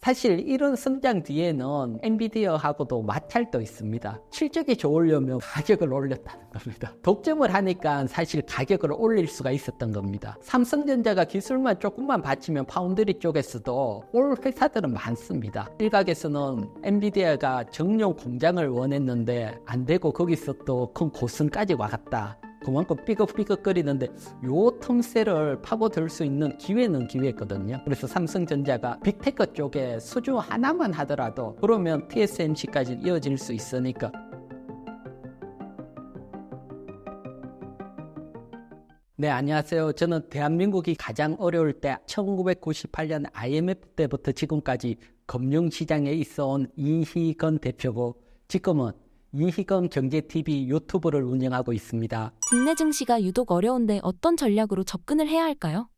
사실 이런 성장 뒤에는 엔비디아하고도 마찰도 있습니다. 실적이 좋으려면 가격을 올렸다는 겁니다. 독점을 하니까 사실 가격을 올릴 수가 있었던 겁니다. 삼성전자가 기술만 조금만 받치면 파운드리 쪽에서도 올 회사들은 많습니다. 일각에서는 엔비디아가 정용 공장을 원했는데 안 되고 거기서 또 큰 고승까지 와갔다. 그만큼 삐걱삐걱거리는데 요 틈새를 파고들 수 있는 기회는 기회거든요. 그래서 삼성전자가 빅테크 쪽에 수주 하나만 하더라도 그러면 TSMC까지 이어질 수 있으니까. 네, 안녕하세요. 저는 대한민국이 가장 어려울 때 1998년 IMF 때부터 지금까지 금융시장에 있어온 이희건 대표고 지금은 이희건 경제TV 유튜브를 운영하고 있습니다. 국내 증시가 유독 어려운데 어떤 전략으로 접근을 해야 할까요?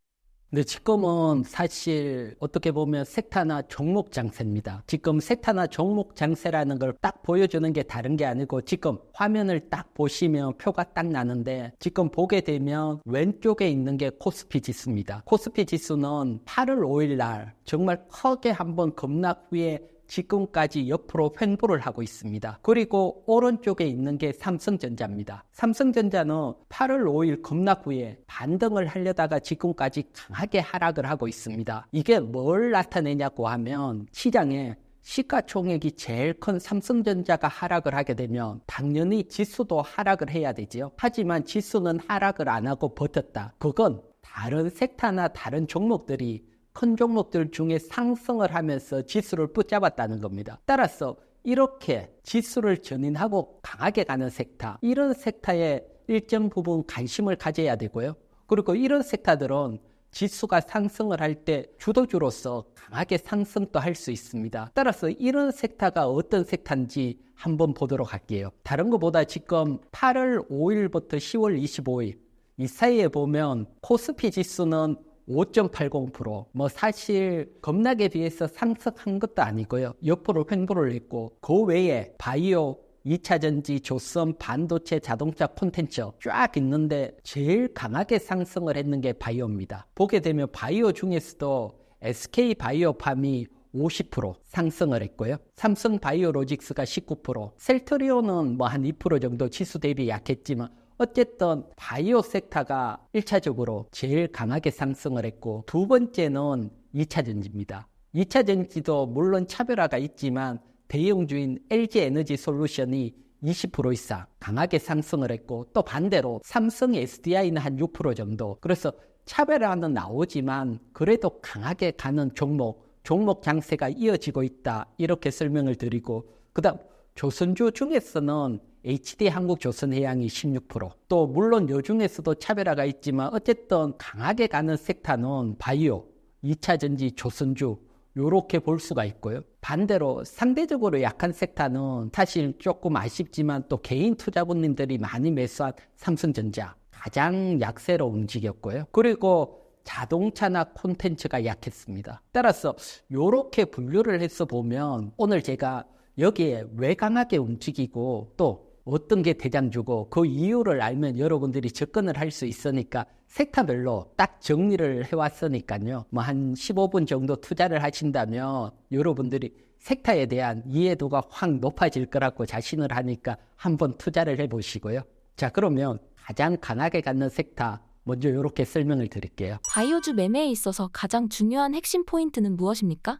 네, 지금은 사실 어떻게 보면 섹터나 종목 장세입니다. 지금 섹터나 종목 장세라는 걸 딱 보여주는 게 다른 게 아니고 지금 화면을 딱 보시면 표가 딱 나는데 지금 보게 되면 왼쪽에 있는 게 코스피 지수입니다. 코스피 지수는 8월 5일 날 정말 크게 한번 급락 후에 지금까지 옆으로 횡보를 하고 있습니다. 그리고 오른쪽에 있는 게 삼성전자입니다. 삼성전자는 8월 5일 급락 후에 반등을 하려다가 지금까지 강하게 하락을 하고 있습니다. 이게 뭘 나타내냐고 하면 시장에 시가총액이 제일 큰 삼성전자가 하락을 하게 되면 당연히 지수도 하락을 해야 되지요. 하지만 지수는 하락을 안 하고 버텼다. 그건 다른 섹터나 다른 종목들이 큰 종목들 중에 상승을 하면서 지수를 붙잡았다는 겁니다. 따라서 이렇게 지수를 견인하고 강하게 가는 섹터, 이런 섹터에 일정 부분 관심을 가져야 되고요. 그리고 이런 섹터들은 지수가 상승을 할 때 주도주로서 강하게 상승도 할 수 있습니다. 따라서 이런 섹터가 어떤 섹터인지 한번 보도록 할게요. 다른 것보다 지금 8월 5일부터 10월 25일 이 사이에 보면 코스피 지수는 5.80%, 사실 급락에 비해서 상승한 것도 아니고요. 옆으로 횡보를 했고 그 외에 바이오, 2차전지, 조선, 반도체, 자동차 콘텐츠 쫙 있는데 제일 강하게 상승을 했는 게 바이오입니다. 보게 되면 바이오 중에서도 SK바이오팜이 50% 상승을 했고요. 삼성바이오로직스가 19%, 셀트리온은 한 2% 정도 지수 대비 약했지만 어쨌든 바이오 섹터가 1차적으로 제일 강하게 상승을 했고 두 번째는 2차전지입니다. 2차전지도 물론 차별화가 있지만 대형주인 LG에너지솔루션이 20% 이상 강하게 상승을 했고 또 반대로 삼성 SDI는 한 6% 정도. 그래서 차별화는 나오지만 그래도 강하게 가는 종목 장세가 이어지고 있다. 이렇게 설명을 드리고 그다음 조선주 중에서는 HD 한국조선해양이 16%. 또 물론 요 중에서도 차별화가 있지만 어쨌든 강하게 가는 섹터는 바이오, 2차전지, 조선주 요렇게 볼 수가 있고요. 반대로 상대적으로 약한 섹터는 사실 조금 아쉽지만 또 개인 투자분님들이 많이 매수한 삼성전자 가장 약세로 움직였고요. 그리고 자동차나 콘텐츠가 약했습니다. 따라서 요렇게 분류를 해서 보면 오늘 제가 여기에 왜 강하게 움직이고 또 어떤 게 대장주고 그 이유를 알면 여러분들이 접근을 할 수 있으니까 섹터별로 딱 정리를 해왔으니까요. 한 15분 정도 투자를 하신다면 여러분들이 섹터에 대한 이해도가 확 높아질 거라고 자신을 하니까 한번 투자를 해보시고요. 자, 그러면 가장 강하게 가는 섹터 먼저 이렇게 설명을 드릴게요. 바이오주 매매에 있어서 가장 중요한 핵심 포인트는 무엇입니까?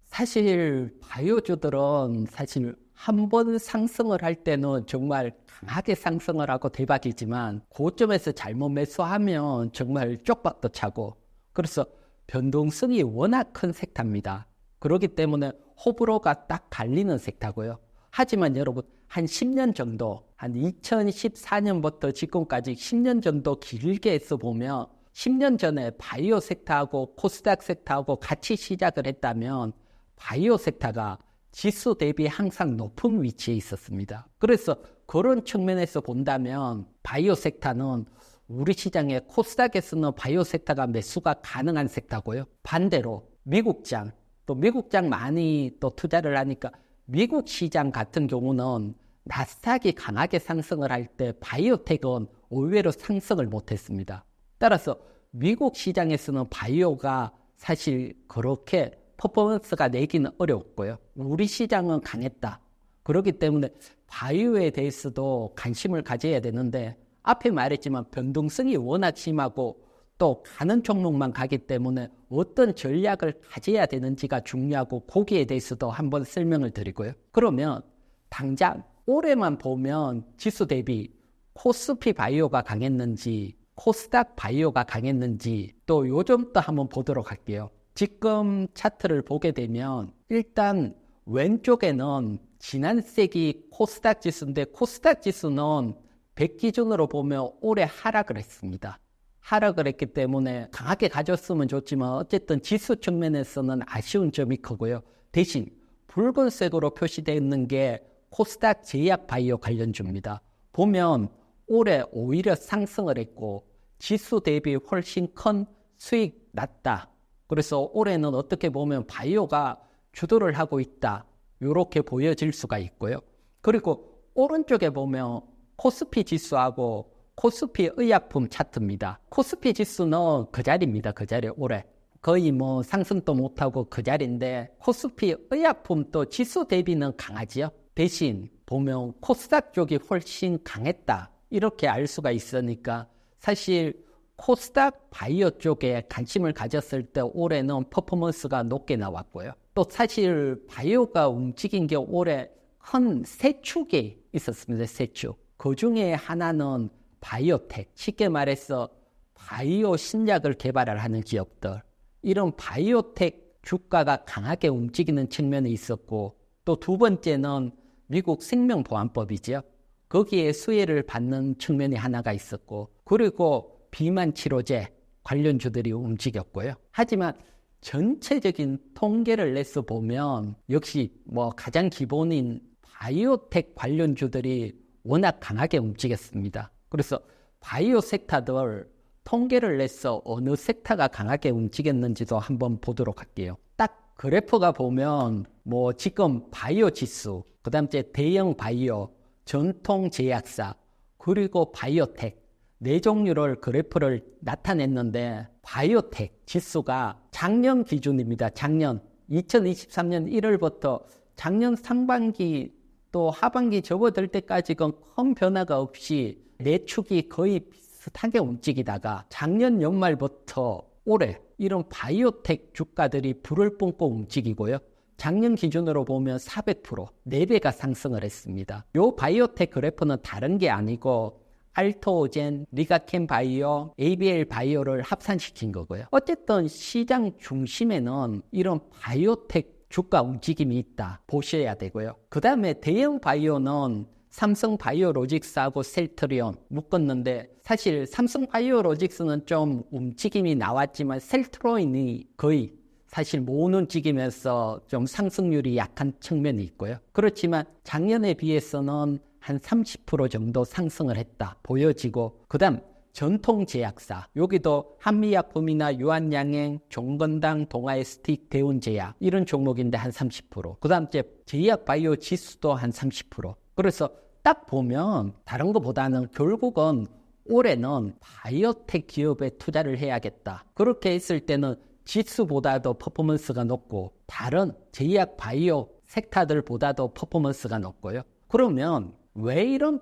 사실 바이오주들은 사실 한 번 상승을 할 때는 정말 강하게 상승을 하고 대박이지만 고점에서 잘못 매수하면 정말 쪽박도 차고 그래서 변동성이 워낙 큰 섹터입니다. 그렇기 때문에 호불호가 딱 갈리는 섹터고요. 하지만 여러분 한 10년 정도, 한 2014년부터 지금까지 10년 정도 길게 해서 보면 10년 전에 바이오 섹터하고 코스닥 섹터하고 같이 시작을 했다면 바이오 섹터가 지수 대비 항상 높은 위치에 있었습니다. 그래서 그런 측면에서 본다면 바이오 섹터는 우리 시장에 코스닥에서는 바이오 섹터가 매수가 가능한 섹터고요. 반대로 미국장, 또 미국장 많이 또 투자를 하니까 미국 시장 같은 경우는 나스닥이 강하게 상승을 할 때 바이오텍은 의외로 상승을 못했습니다. 따라서 미국 시장에서는 바이오가 사실 그렇게 퍼포먼스가 내기는 어려웠고요. 우리 시장은 강했다. 그렇기 때문에 바이오에 대해서도 관심을 가져야 되는데 앞에 말했지만 변동성이 워낙 심하고 또 가는 종목만 가기 때문에 어떤 전략을 가져야 되는지가 중요하고 거기에 대해서도 한번 설명을 드리고요. 그러면 당장 올해만 보면 지수 대비 코스피 바이오가 강했는지 코스닥 바이오가 강했는지 또 요점도 한번 보도록 할게요. 지금 차트를 보게 되면 일단 왼쪽에는 지난 세기 코스닥 지수인데 코스닥 지수는 100 기준으로 보면 올해 하락을 했습니다. 하락을 했기 때문에 강하게 가졌으면 좋지만 어쨌든 지수 측면에서는 아쉬운 점이 크고요. 대신 붉은색으로 표시되어 있는 게 코스닥 제약 바이오 관련주입니다. 보면 올해 오히려 상승을 했고 지수 대비 훨씬 큰 수익 났다. 그래서 올해는 어떻게 보면 바이오가 주도를 하고 있다. 이렇게 보여질 수가 있고요. 그리고 오른쪽에 보면 코스피 지수하고 코스피 의약품 차트입니다. 코스피 지수는 그 자리입니다. 그 자리 올해. 거의 뭐 상승도 못하고 그 자리인데 코스피 의약품도 지수 대비는 강하지요. 대신 보면 코스닥 쪽이 훨씬 강했다. 이렇게 알 수가 있으니까 사실 코스닥 바이오 쪽에 관심을 가졌을 때 올해는 퍼포먼스가 높게 나왔고요. 또 사실 바이오가 움직인 게 올해 큰 세 축이 있었습니다. 세 축. 그 중에 하나는 바이오텍, 쉽게 말해서 바이오 신약을 개발을 하는 기업들. 이런 바이오텍 주가가 강하게 움직이는 측면이 있었고 또 두 번째는 미국 생명보안법이죠. 거기에 수혜를 받는 측면이 하나가 있었고 그리고 비만 치료제 관련주들이 움직였고요. 하지만 전체적인 통계를 내서 보면 역시 뭐 가장 기본인 바이오텍 관련주들이 워낙 강하게 움직였습니다. 그래서 바이오 섹터들 통계를 내서 어느 섹터가 강하게 움직였는지도 한번 보도록 할게요. 딱 그래프가 보면 뭐 지금 바이오 지수, 그 다음에 대형 바이오, 전통 제약사, 그리고 바이오텍 네 종류를 그래프를 나타냈는데 바이오텍 지수가 작년 기준입니다. 작년 2023년 1월부터 작년 상반기 또 하반기 접어들 때까지는 큰 변화가 없이 네 축이 거의 비슷하게 움직이다가 작년 연말부터 올해 이런 바이오텍 주가들이 불을 뿜고 움직이고요. 작년 기준으로 보면 400%, 4배가 상승을 했습니다. 이 바이오텍 그래프는 다른 게 아니고 알토오젠, 리가켄 바이오, ABL 바이오를 합산시킨 거고요. 어쨌든 시장 중심에는 이런 바이오텍 주가 움직임이 있다 보셔야 되고요. 그 다음에 대형 바이오는 삼성 바이오로직스하고 셀트리온 묶었는데 사실 삼성 바이오로직스는 좀 움직임이 나왔지만 셀트리온이 거의 사실 못 움직이면서 좀 상승률이 약한 측면이 있고요. 그렇지만 작년에 비해서는 한 30% 정도 상승을 했다 보여지고 그 다음 전통제약사 여기도 한미약품이나 유한양행, 종건당, 동아에스틱, 대운제약 이런 종목인데 한 30% 그 다음 제약바이오 지수도 한 30% 그래서 딱 보면 다른 것보다는 결국은 올해는 바이오텍 기업에 투자를 해야겠다. 그렇게 했을 때는 지수보다도 퍼포먼스가 높고 다른 제약 바이오 섹터들보다도 퍼포먼스가 높고요. 그러면 왜 이런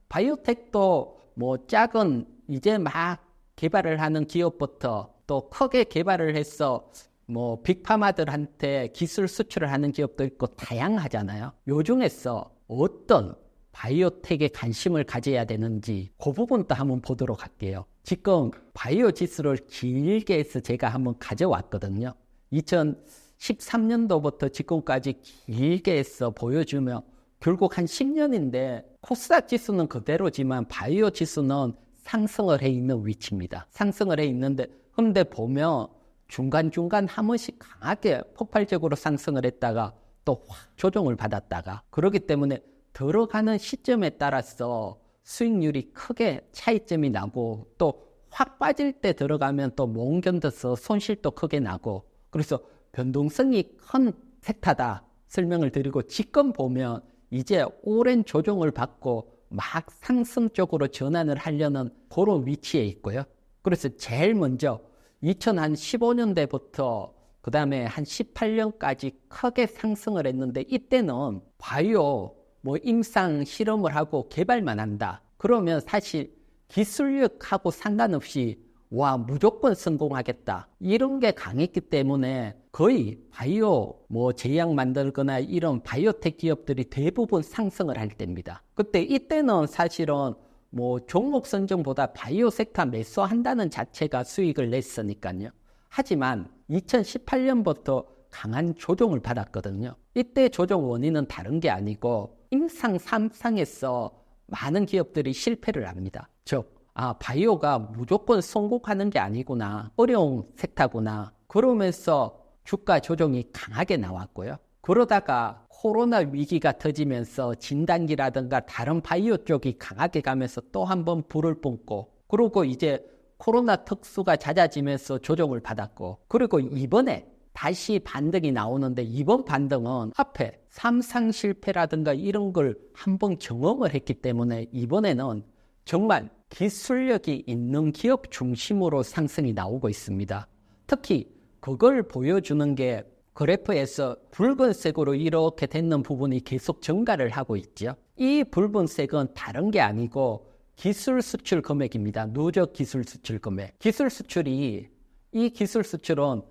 바이오텍도 뭐 작은 이제 막 개발을 하는 기업부터 또 크게 개발을 해서 뭐 빅파마들한테 기술 수출을 하는 기업도 있고 다양하잖아요. 요 중에서 어떤 바이오텍에 관심을 가져야 되는지 그 부분도 한번 보도록 할게요. 지금 바이오 지수를 길게 해서 제가 한번 가져왔거든요. 2013년도부터 지금까지 길게 해서 보여주면 결국 한 10년인데 코스닥 지수는 그대로지만 바이오 지수는 상승을 해 있는 위치입니다. 상승을 해 있는데 근데 보면 중간중간 한 번씩 강하게 폭발적으로 상승을 했다가 또 확 조정을 받았다가 그렇기 때문에 들어가는 시점에 따라서 수익률이 크게 차이점이 나고 또 확 빠질 때 들어가면 또 못 견뎌서 손실도 크게 나고 그래서 변동성이 큰 섹터다 설명을 드리고 지금 보면 이제 오랜 조정을 받고 막 상승 쪽으로 전환을 하려는 그런 위치에 있고요. 그래서 제일 먼저 2015년대부터 그 다음에 한 18년까지 크게 상승을 했는데 이때는 바이오 임상 실험을 하고 개발만 한다. 그러면 사실 기술력하고 상관없이 무조건 성공하겠다. 이런 게 강했기 때문에 거의 바이오 제약 만들거나 이런 바이오텍 기업들이 대부분 상승을 할 때입니다. 그때 이때는 사실은 종목 선정보다 바이오 섹터 매수한다는 자체가 수익을 냈으니까요. 하지만 2018년부터 강한 조정을 받았거든요. 이때 조정 원인은 다른 게 아니고 임상 3상에서 많은 기업들이 실패를 합니다. 즉 바이오가 무조건 성공하는 게 아니구나. 어려운 섹터구나. 그러면서 주가 조정이 강하게 나왔고요. 그러다가 코로나 위기가 터지면서 진단기라든가 다른 바이오 쪽이 강하게 가면서 또 한 번 불을 뿜고, 그리고 이제 코로나 특수가 잦아지면서 조정을 받았고, 그리고 이번에 다시 반등이 나오는데 이번 반등은 앞에 3상 실패라든가 이런 걸 한번 경험을 했기 때문에 이번에는 정말 기술력이 있는 기업 중심으로 상승이 나오고 있습니다. 특히 그걸 보여주는 게 그래프에서 붉은색으로 이렇게 되는 부분이 계속 증가를 하고 있죠. 이 붉은색은 다른 게 아니고 기술 수출 금액입니다. 누적 기술 수출 금액. 이 기술 수출은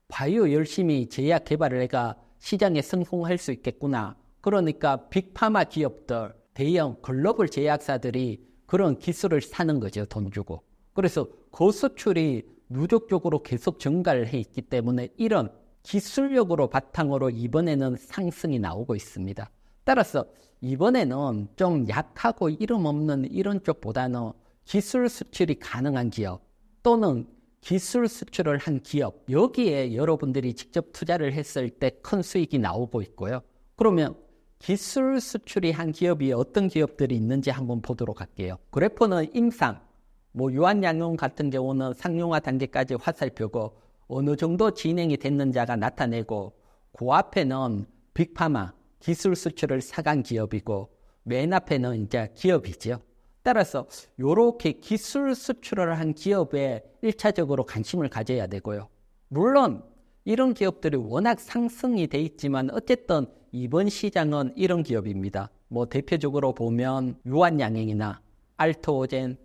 바이오 열심히 제약 개발을 해가 시장에 성공할 수 있겠구나. 그러니까 빅파마 기업들, 대형 글로벌 제약사들이 그런 기술을 사는 거죠. 돈 주고. 그래서 그 수출이 누적적으로 계속 증가를 해 있기 때문에 이런 기술력으로 바탕으로 이번에는 상승이 나오고 있습니다. 따라서 이번에는 좀 약하고 이름 없는 이런 쪽보다는 기술 수출이 가능한 기업 또는 기술 수출을 한 기업, 여기에 여러분들이 직접 투자를 했을 때 큰 수익이 나오고 있고요. 그러면 기술 수출이 한 기업이 어떤 기업들이 있는지 한번 보도록 할게요. 그래프는 임상, 유한양용 같은 경우는 상용화 단계까지 화살표고 어느 정도 진행이 됐는지가 나타내고, 그 앞에는 빅파마, 기술 수출을 사간 기업이고 맨 앞에는 이제 기업이죠. 따라서 이렇게 기술 수출을 한 기업에 1차적으로 관심을 가져야 되고요. 물론 이런 기업들이 워낙 상승이 돼 있지만 어쨌든 이번 시장은 이런 기업입니다. 대표적으로 보면 유한양행이나 알트오젠,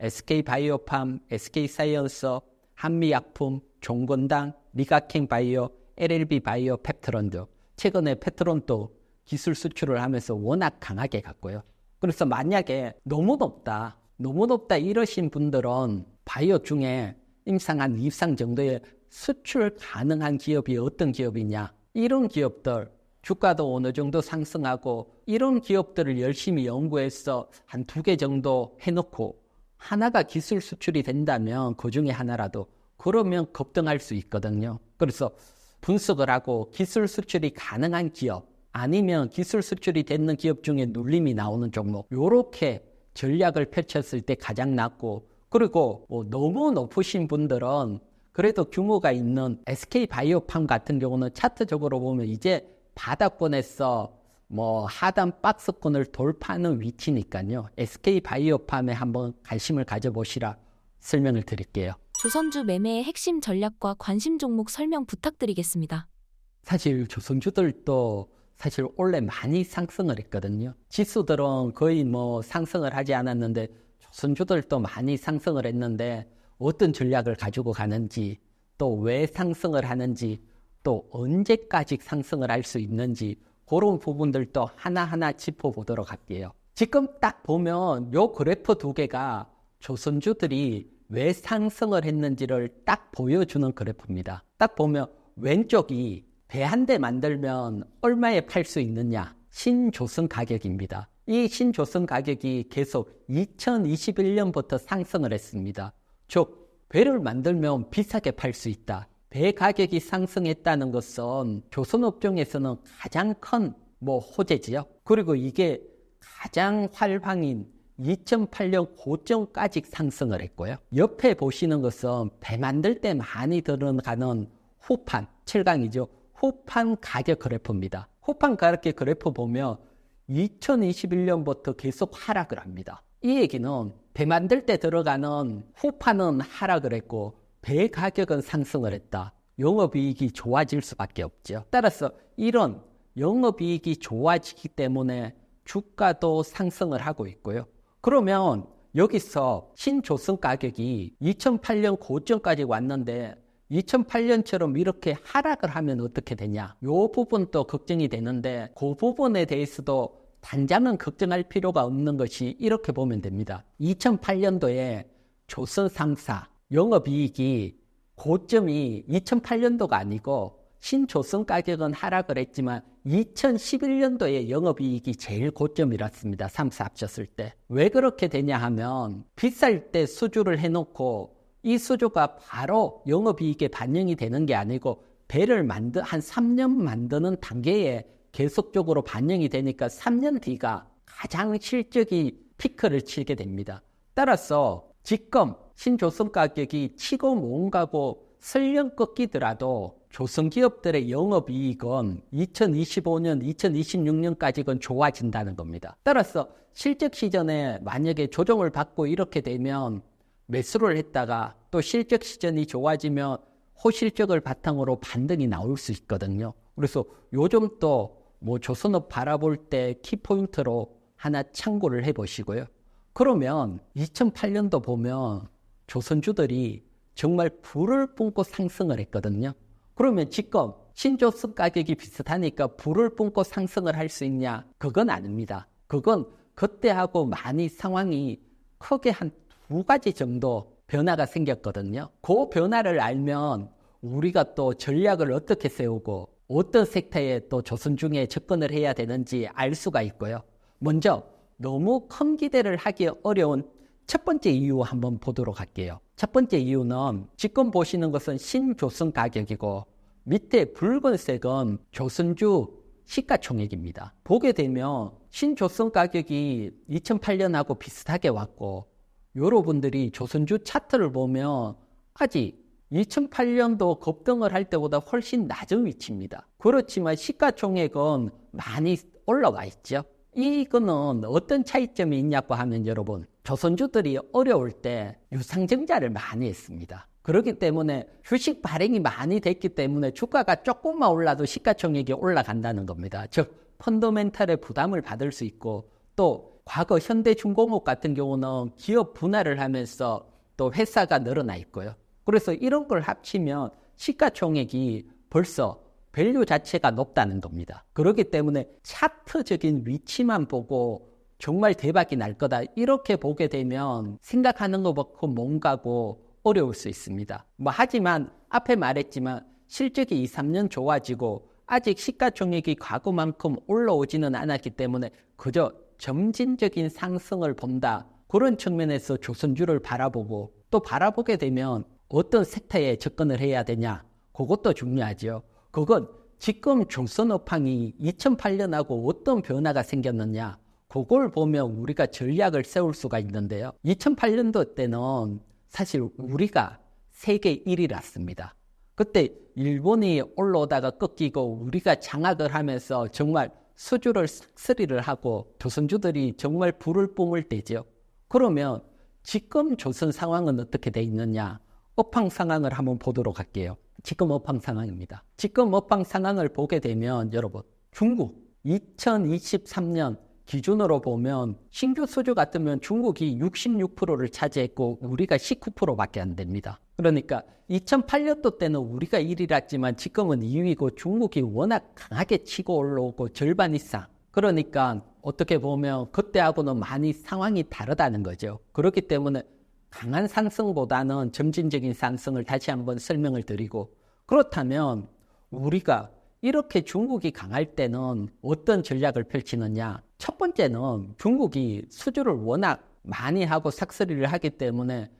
SK바이오팜, SK사이언스, 한미약품, 종건당, 리가킹바이오, LLB바이오, 펩트론드. 최근에 펩트론도 기술 수출을 하면서 워낙 강하게 갔고요. 그래서 만약에 너무 높다 이러신 분들은 바이오 중에 임상 한 2상 정도의 수출 가능한 기업이 어떤 기업이냐, 이런 기업들 주가도 어느 정도 상승하고 이런 기업들을 열심히 연구해서 한 2개 정도 해놓고 하나가 기술 수출이 된다면 그 중에 하나라도 그러면 급등할 수 있거든요. 그래서 분석을 하고 기술 수출이 가능한 기업 아니면 기술 수출이 되는 기업 중에 눌림이 나오는 종목, 이렇게 전략을 펼쳤을 때 가장 낫고, 그리고 너무 높으신 분들은 그래도 규모가 있는 SK바이오팜 같은 경우는 차트적으로 보면 이제 바닥권에서 하단 박스권을 돌파하는 위치니까요. SK바이오팜에 한번 관심을 가져보시라 설명을 드릴게요. 조선주 매매의 핵심 전략과 관심 종목 설명 부탁드리겠습니다. 사실 조선주들도 사실 원래 많이 상승을 했거든요. 지수들은 거의 상승을 하지 않았는데 조선주들도 많이 상승을 했는데 어떤 전략을 가지고 가는지, 또 왜 상승을 하는지, 또 언제까지 상승을 할 수 있는지, 그런 부분들도 하나하나 짚어보도록 할게요. 지금 딱 보면 요 그래프 2개가 조선주들이 왜 상승을 했는지를 딱 보여주는 그래프입니다. 딱 보면 왼쪽이 배 한 대 만들면 얼마에 팔 수 있느냐, 신조선 가격입니다. 이 신조선 가격이 계속 2021년부터 상승을 했습니다. 즉 배를 만들면 비싸게 팔 수 있다. 배 가격이 상승했다는 것은 조선업종에서는 가장 큰 호재지요. 그리고 이게 가장 활황인 2008년 고점까지 상승을 했고요. 옆에 보시는 것은 배 만들 때 많이 들어가는 후판, 7강이죠. 후판 가격 그래프입니다. 후판 가격 그래프 보면 2021년부터 계속 하락을 합니다. 이 얘기는 배 만들 때 들어가는 후판은 하락을 했고 배 가격은 상승을 했다. 영업이익이 좋아질 수밖에 없죠. 따라서 이런 영업이익이 좋아지기 때문에 주가도 상승을 하고 있고요. 그러면 여기서 신조선 가격이 2008년 고점까지 왔는데 2008년처럼 이렇게 하락을 하면 어떻게 되냐? 이 부분도 걱정이 되는데 그 부분에 대해서도 당장은 걱정할 필요가 없는 것이 이렇게 보면 됩니다. 2008년도에 조선 3사 영업이익이 고점이 2008년도가 아니고 신조선 가격은 하락을 했지만 2011년도에 영업이익이 제일 고점이랐습니다. 3사 합쳤을 때. 왜 그렇게 되냐 하면 비쌀 때 수주를 해놓고 이 수주가 바로 영업이익에 반영이 되는 게 아니고 배를 한 3년 만드는 단계에 계속적으로 반영이 되니까 3년 뒤가 가장 실적이 피크를 치게 됩니다. 따라서 지금 신조선 가격이 치고 못 가고 설령 꺾이더라도 조선기업들의 영업이익은 2025년, 2026년까지는 좋아진다는 겁니다. 따라서 실적 시전에 만약에 조정을 받고 이렇게 되면 매수를 했다가 또 실적 시전이 좋아지면 호실적을 바탕으로 반등이 나올 수 있거든요. 그래서 요즘 또 조선업 바라볼 때 키포인트로 하나 참고를 해보시고요. 그러면 2008년도 보면 조선주들이 정말 불을 뿜고 상승을 했거든요. 그러면 지금 신조선 가격이 비슷하니까 불을 뿜고 상승을 할 수 있냐? 그건 아닙니다. 그건 그때하고 많이 상황이 크게 한 2가지 정도 변화가 생겼거든요. 그 변화를 알면 우리가 또 전략을 어떻게 세우고 어떤 섹터에 또 조선중에 접근을 해야 되는지 알 수가 있고요. 먼저 너무 큰 기대를 하기 어려운 첫 번째 이유 한번 보도록 할게요. 첫 번째 이유는 지금 보시는 것은 신조선 가격이고 밑에 붉은색은 조선주 시가총액입니다. 보게 되면 신조선 가격이 2008년하고 비슷하게 왔고 여러분들이 조선주 차트를 보면 아직 2008년도 급등을 할 때보다 훨씬 낮은 위치입니다. 그렇지만 시가총액은 많이 올라와 있죠. 이거는 어떤 차이점이 있냐고 하면 여러분 조선주들이 어려울 때 유상증자를 많이 했습니다. 그렇기 때문에 주식 발행이 많이 됐기 때문에 주가가 조금만 올라도 시가총액이 올라간다는 겁니다. 즉 펀더멘탈의 부담을 받을 수 있고 또 과거 현대중공업 같은 경우는 기업 분할을 하면서 또 회사가 늘어나 있고요. 그래서 이런 걸 합치면 시가총액이 벌써 밸류 자체가 높다는 겁니다. 그렇기 때문에 차트적인 위치만 보고 정말 대박이 날 거다 이렇게 보게 되면 생각하는 것만큼 뭔가고 어려울 수 있습니다. 하지만 앞에 말했지만 실적이 2, 3년 좋아지고 아직 시가총액이 과거만큼 올라오지는 않았기 때문에 그저 점진적인 상승을 본다. 그런 측면에서 조선주를 바라보고 또 바라보게 되면 어떤 섹터에 접근을 해야 되냐? 그것도 중요하죠. 그건 지금 조선업황이 2008년하고 어떤 변화가 생겼느냐? 그걸 보면 우리가 전략을 세울 수가 있는데요. 2008년도 때는 사실 우리가 세계 1위랐습니다. 그때 일본이 올라오다가 꺾이고 우리가 장악을 하면서 정말 수주를 싹쓸이를 하고 조선주들이 정말 불을 뿜을 때죠. 그러면 지금 조선 상황은 어떻게 돼 있느냐? 업황 상황을 한번 보도록 할게요. 지금 업황 상황입니다. 지금 업황 상황을 보게 되면 여러분 중국 2023년 기준으로 보면 신규 수주 같으면 중국이 66%를 차지했고 우리가 19%밖에 안 됩니다. 그러니까 2008년도 때는 우리가 1위랐지만 지금은 2위고 중국이 워낙 강하게 치고 올라오고 절반 이상. 그러니까 어떻게 보면 그때하고는 많이 상황이 다르다는 거죠. 그렇기 때문에 강한 상승보다는 점진적인 상승을 다시 한번 설명을 드리고 그렇다면 우리가 이렇게 중국이 강할 때는 어떤 전략을 펼치느냐? 첫 번째는 중국이 수주를 워낙 많이 하고 삭스리를 하기 때문에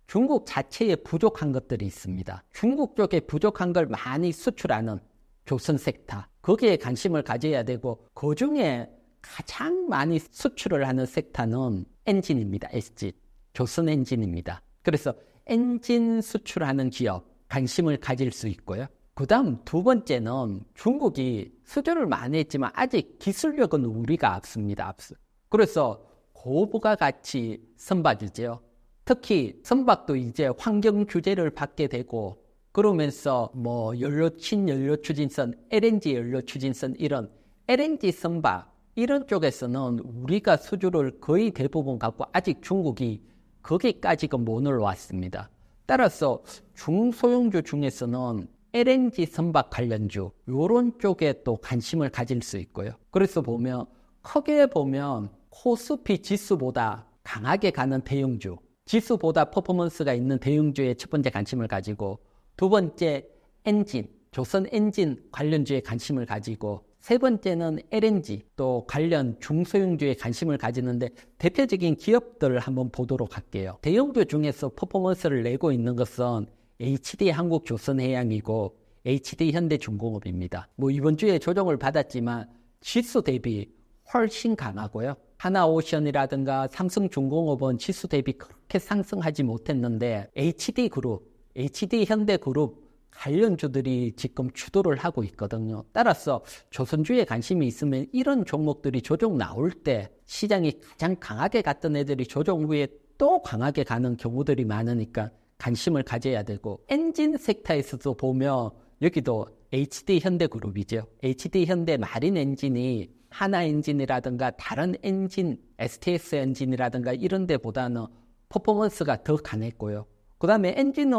중국 자체에 부족한 것들이 있습니다. 중국 쪽에 부족한 걸 많이 수출하는 조선 섹터, 거기에 관심을 가져야 되고 그중에 가장 많이 수출을 하는 섹터는 엔진입니다. SG, 조선 엔진입니다. 그래서 엔진 수출하는 기업 관심을 가질 수 있고요. 그 다음 두 번째는 중국이 수주를 많이 했지만 아직 기술력은 우리가 앞섭니다. 그래서 고부가 가치 선박이죠. 특히 선박도 이제 환경 규제를 받게 되고 그러면서 뭐 친연료 추진선, LNG 연료 추진선 이런 LNG 선박 이런 쪽에서는 우리가 수주를 거의 대부분 갖고 아직 중국이 거기까지가 못 올라왔습니다. 따라서 중소형주 중에서는 LNG 선박 관련주 이런 쪽에 또 관심을 가질 수 있고요. 그래서 크게 보면 코스피 지수보다 강하게 가는 대형주, 지수보다 퍼포먼스가 있는 대형주에 첫 번째 관심을 가지고, 두 번째 엔진, 조선 엔진 관련주에 관심을 가지고, 세 번째는 LNG 또 관련 중소형주에 관심을 가지는데, 대표적인 기업들을 한번 보도록 할게요. 대형주 중에서 퍼포먼스를 내고 있는 것은 HD 한국조선해양이고 HD 현대중공업입니다. 이번 주에 조정을 받았지만 지수 대비 훨씬 강하고요. 하나오션이라든가 삼성중공업은 지수 대비 그렇게 상승하지 못했는데 HD그룹, HD현대그룹 관련주들이 지금 주도를 하고 있거든요. 따라서 조선주에 관심이 있으면 이런 종목들이 조정 나올 때 시장이 가장 강하게 갔던 애들이 조정 후에 또 강하게 가는 경우들이 많으니까 관심을 가져야 되고, 엔진 섹터에서도 보면 여기도 HD현대그룹이죠. HD현대 마린 엔진이 하나 엔진이라든가 다른 엔진, STS 엔진이라든가 이런 데보다는 퍼포먼스가 더 강했고요. 그 다음에 엔진은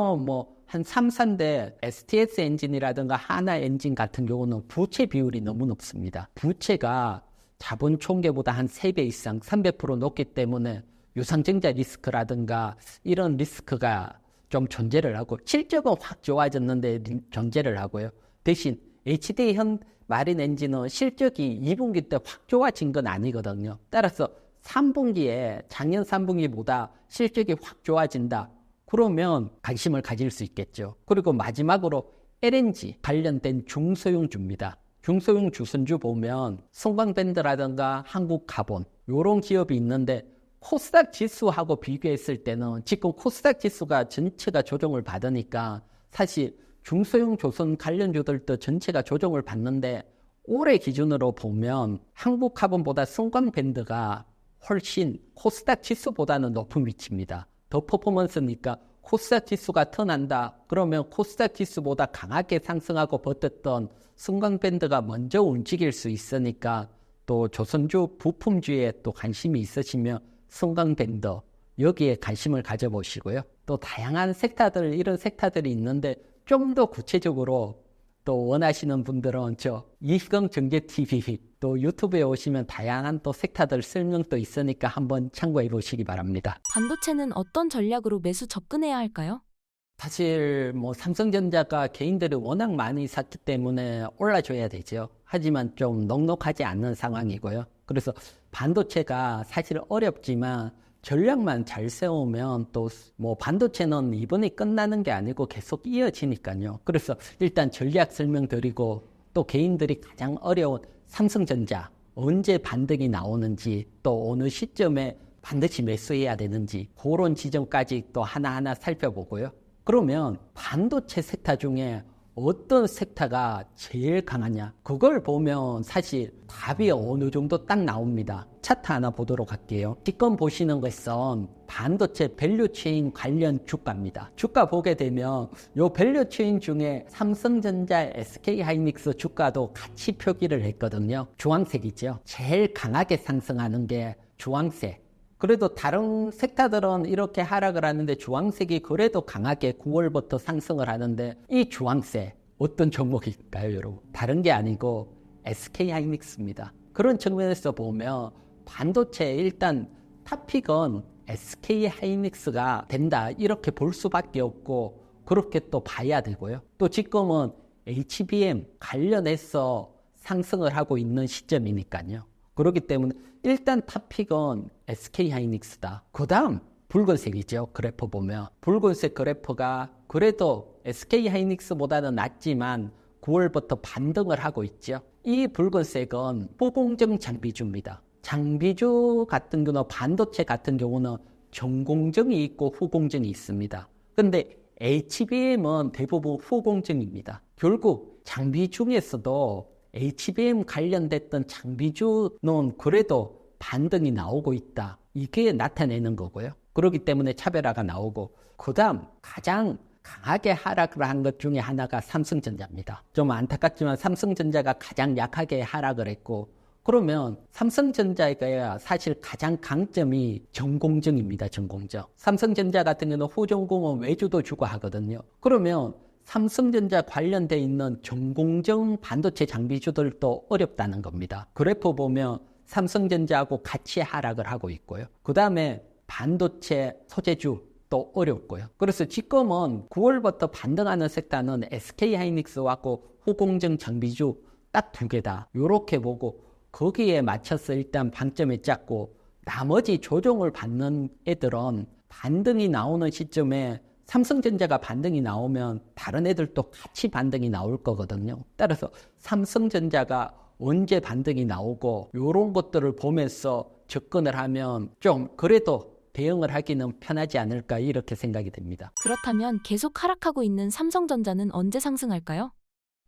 한 3, 4인데 STS 엔진이라든가 하나 엔진 같은 경우는 부채 비율이 너무 높습니다. 부채가 자본 총계보다 한 3배 이상, 300% 높기 때문에 유상증자 리스크라든가 이런 리스크가 좀 존재를 하고, 실적은 확 좋아졌는데 존재를 하고요. 대신 HD 마린 엔진은 실적이 2분기 때 확 좋아진 건 아니거든요. 따라서 3분기에 작년 3분기보다 실적이 확 좋아진다. 그러면 관심을 가질 수 있겠죠. 그리고 마지막으로 LNG 관련된 중소형주입니다. 중소형 주선주 보면 성광밴드라든가 한국가본 이런 기업이 있는데, 코스닥 지수하고 비교했을 때는 지금 코스닥 지수가 전체가 조정을 받으니까 사실 중소형 조선 관련주들도 전체가 조정을 받는데, 올해 기준으로 보면 한국카본보다 성광밴드가 훨씬 코스닥 지수보다는 높은 위치입니다. 더 퍼포먼스니까 코스닥 지수가 더 난다. 그러면 코스닥 지수보다 강하게 상승하고 버텼던 성광밴드가 먼저 움직일 수 있으니까, 또 조선주 부품주에 또 관심이 있으시면 성광밴드 여기에 관심을 가져보시고요. 또 다양한 섹터들, 이런 섹터들이 있는데 좀 더 구체적으로 또 원하시는 분들은 이희경 정제TV 또 유튜브에 오시면 다양한 또 섹터들 설명도 있으니까 한번 참고해 보시기 바랍니다. 반도체는 어떤 전략으로 매수 접근해야 할까요? 사실 삼성전자가 개인들이 워낙 많이 샀기 때문에 올라줘야 되죠. 하지만 좀 넉넉하지 않는 상황이고요. 그래서 반도체가 사실 어렵지만 전략만 잘 세우면 또 반도체는 이번이 끝나는 게 아니고 계속 이어지니까요. 그래서 일단 전략 설명드리고, 또 개인들이 가장 어려운 삼성전자 언제 반등이 나오는지, 또 어느 시점에 반드시 매수해야 되는지 그런 지점까지 또 하나하나 살펴보고요. 그러면 반도체 섹터 중에 어떤 섹터가 제일 강하냐, 그걸 보면 사실 답이 어느 정도 딱 나옵니다. 차트 하나 보도록 할게요. 지금 보시는 것은 반도체 밸류체인 관련 주가입니다. 주가 보게 되면 이 밸류체인 중에 삼성전자, SK하이닉스 주가도 같이 표기를 했거든요. 주황색이죠. 제일 강하게 상승하는 게 주황색. 그래도 다른 섹터들은 이렇게 하락을 하는데 주황색이 그래도 강하게 9월부터 상승을 하는데, 이 주황색 어떤 종목일까요, 여러분? 다른 게 아니고 SK하이닉스입니다. 그런 측면에서 보면 반도체 일단 탑픽은 SK하이닉스가 된다, 이렇게 볼 수밖에 없고 그렇게 또 봐야 되고요. 또 지금은 HBM 관련해서 상승을 하고 있는 시점이니까요. 그렇기 때문에 일단 탑픽은 SK하이닉스다. 그 다음 붉은색이죠. 그래프 보면 붉은색 그래프가 그래도 SK하이닉스보다는 낫지만 9월부터 반등을 하고 있죠. 이 붉은색은 후공정 장비주입니다. 장비주 같은 경우는, 반도체 같은 경우는 전공정이 있고 후공정이 있습니다. 근데 HBM은 대부분 후공정입니다. 결국 장비 중에서도 HBM 관련됐던 장비주는 그래도 반등이 나오고 있다, 이게 나타내는 거고요. 그렇기 때문에 차별화가 나오고, 그 다음 가장 강하게 하락을 한 것 중에 하나가 삼성전자입니다. 좀 안타깝지만 삼성전자가 가장 약하게 하락을 했고, 그러면 삼성전자가 사실 가장 강점이 전공정입니다. 전공정. 삼성전자 같은 경우는 후전공은 외주도 주고 하거든요. 그러면 삼성전자 관련돼 있는 전공정 반도체 장비주들도 어렵다는 겁니다. 그래프 보면 삼성전자하고 같이 하락을 하고 있고요. 그 다음에 반도체 소재주 또 어렵고요. 그래서 지금은 9월부터 반등하는 섹터는 SK하이닉스하고 후공정 장비주 딱 두 개다. 이렇게 보고 거기에 맞춰서 일단 방점에 짰고, 나머지 조정을 받는 애들은 반등이 나오는 시점에 삼성전자가 반등이 나오면 다른 애들도 같이 반등이 나올 거거든요. 따라서 삼성전자가 언제 반등이 나오고 이런 것들을 보면서 접근을 하면 좀 그래도 대응을 하기는 편하지 않을까 이렇게 생각이 됩니다. 그렇다면 계속 하락하고 있는 삼성전자는 언제 상승할까요?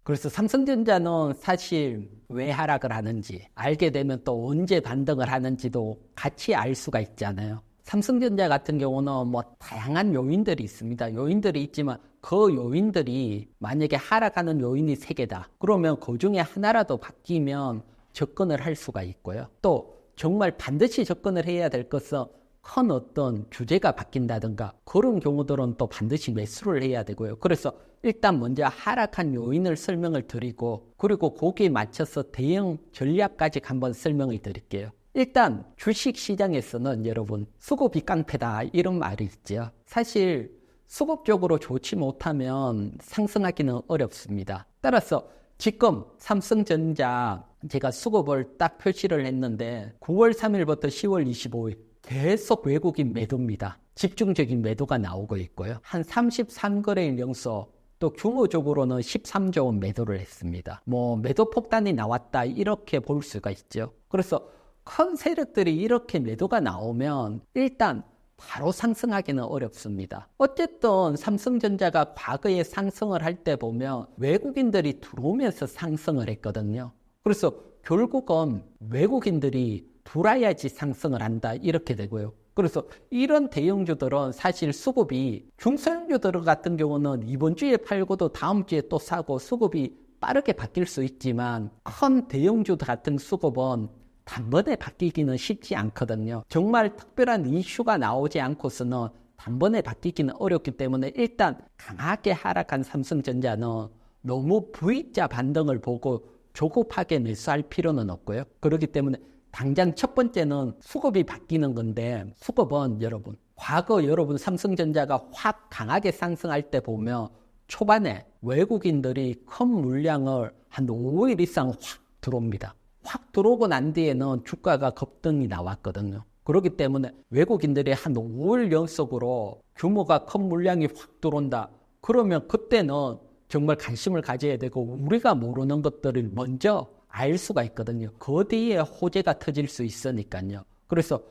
그래서 삼성전자는 사실 왜 하락을 하는지 알게 되면 또 언제 반등을 하는지도 같이 알 수가 있잖아요. 삼성전자 같은 경우는 뭐 다양한 요인들이 있습니다. 요인들이 있지만 그 요인들이 만약에 하락하는 요인이 3개다. 그러면 그 중에 하나라도 바뀌면 접근을 할 수가 있고요. 또 정말 반드시 접근을 해야 될 것은 큰 어떤 주제가 바뀐다든가 그런 경우들은 또 반드시 매수를 해야 되고요. 그래서 일단 먼저 하락한 요인을 설명을 드리고, 그리고 거기에 맞춰서 대응 전략까지 한번 설명을 드릴게요. 일단 주식시장에서는 여러분 수급이 깡패다 이런 말이 있죠. 사실 수급적으로 좋지 못하면 상승하기는 어렵습니다. 따라서 지금 삼성전자 제가 수급을 딱 표시를 했는데 9월 3일부터 10월 25일 계속 외국인 매도입니다. 집중적인 매도가 나오고 있고요. 한 33거래일 연속, 또 규모적으로는 13조 원 매도를 했습니다. 뭐 매도 폭탄이 나왔다 이렇게 볼 수가 있죠. 그래서 큰 세력들이 이렇게 매도가 나오면 일단 바로 상승하기는 어렵습니다. 어쨌든 삼성전자가 과거에 상승을 할 때 보면 외국인들이 들어오면서 상승을 했거든요. 그래서 결국은 외국인들이 들어와야지 상승을 한다 이렇게 되고요. 그래서 이런 대형주들은 사실 수급이, 중소형주들 같은 경우는 이번 주에 팔고도 다음 주에 또 사고 수급이 빠르게 바뀔 수 있지만 큰 대형주 같은 수급은 단번에 바뀌기는 쉽지 않거든요. 정말 특별한 이슈가 나오지 않고서는 단번에 바뀌기는 어렵기 때문에 일단 강하게 하락한 삼성전자는 너무 V자 반등을 보고 조급하게 매수할 필요는 없고요. 그렇기 때문에 당장 첫 번째는 수급이 바뀌는 건데, 수급은 여러분 과거 여러분 삼성전자가 확 강하게 상승할 때 보면 초반에 외국인들이 큰 물량을 한 5일 이상 확 들어옵니다. 확 들어오고 난 뒤에는 주가가 급등이 나왔거든요. 그렇기 때문에 외국인들이 한 5일 연속으로 규모가 큰 물량이 확 들어온다. 그러면 그때는 정말 관심을 가져야 되고 우리가 모르는 것들을 먼저 알 수가 있거든요. 그 뒤에 호재가 터질 수 있으니까요. 그래서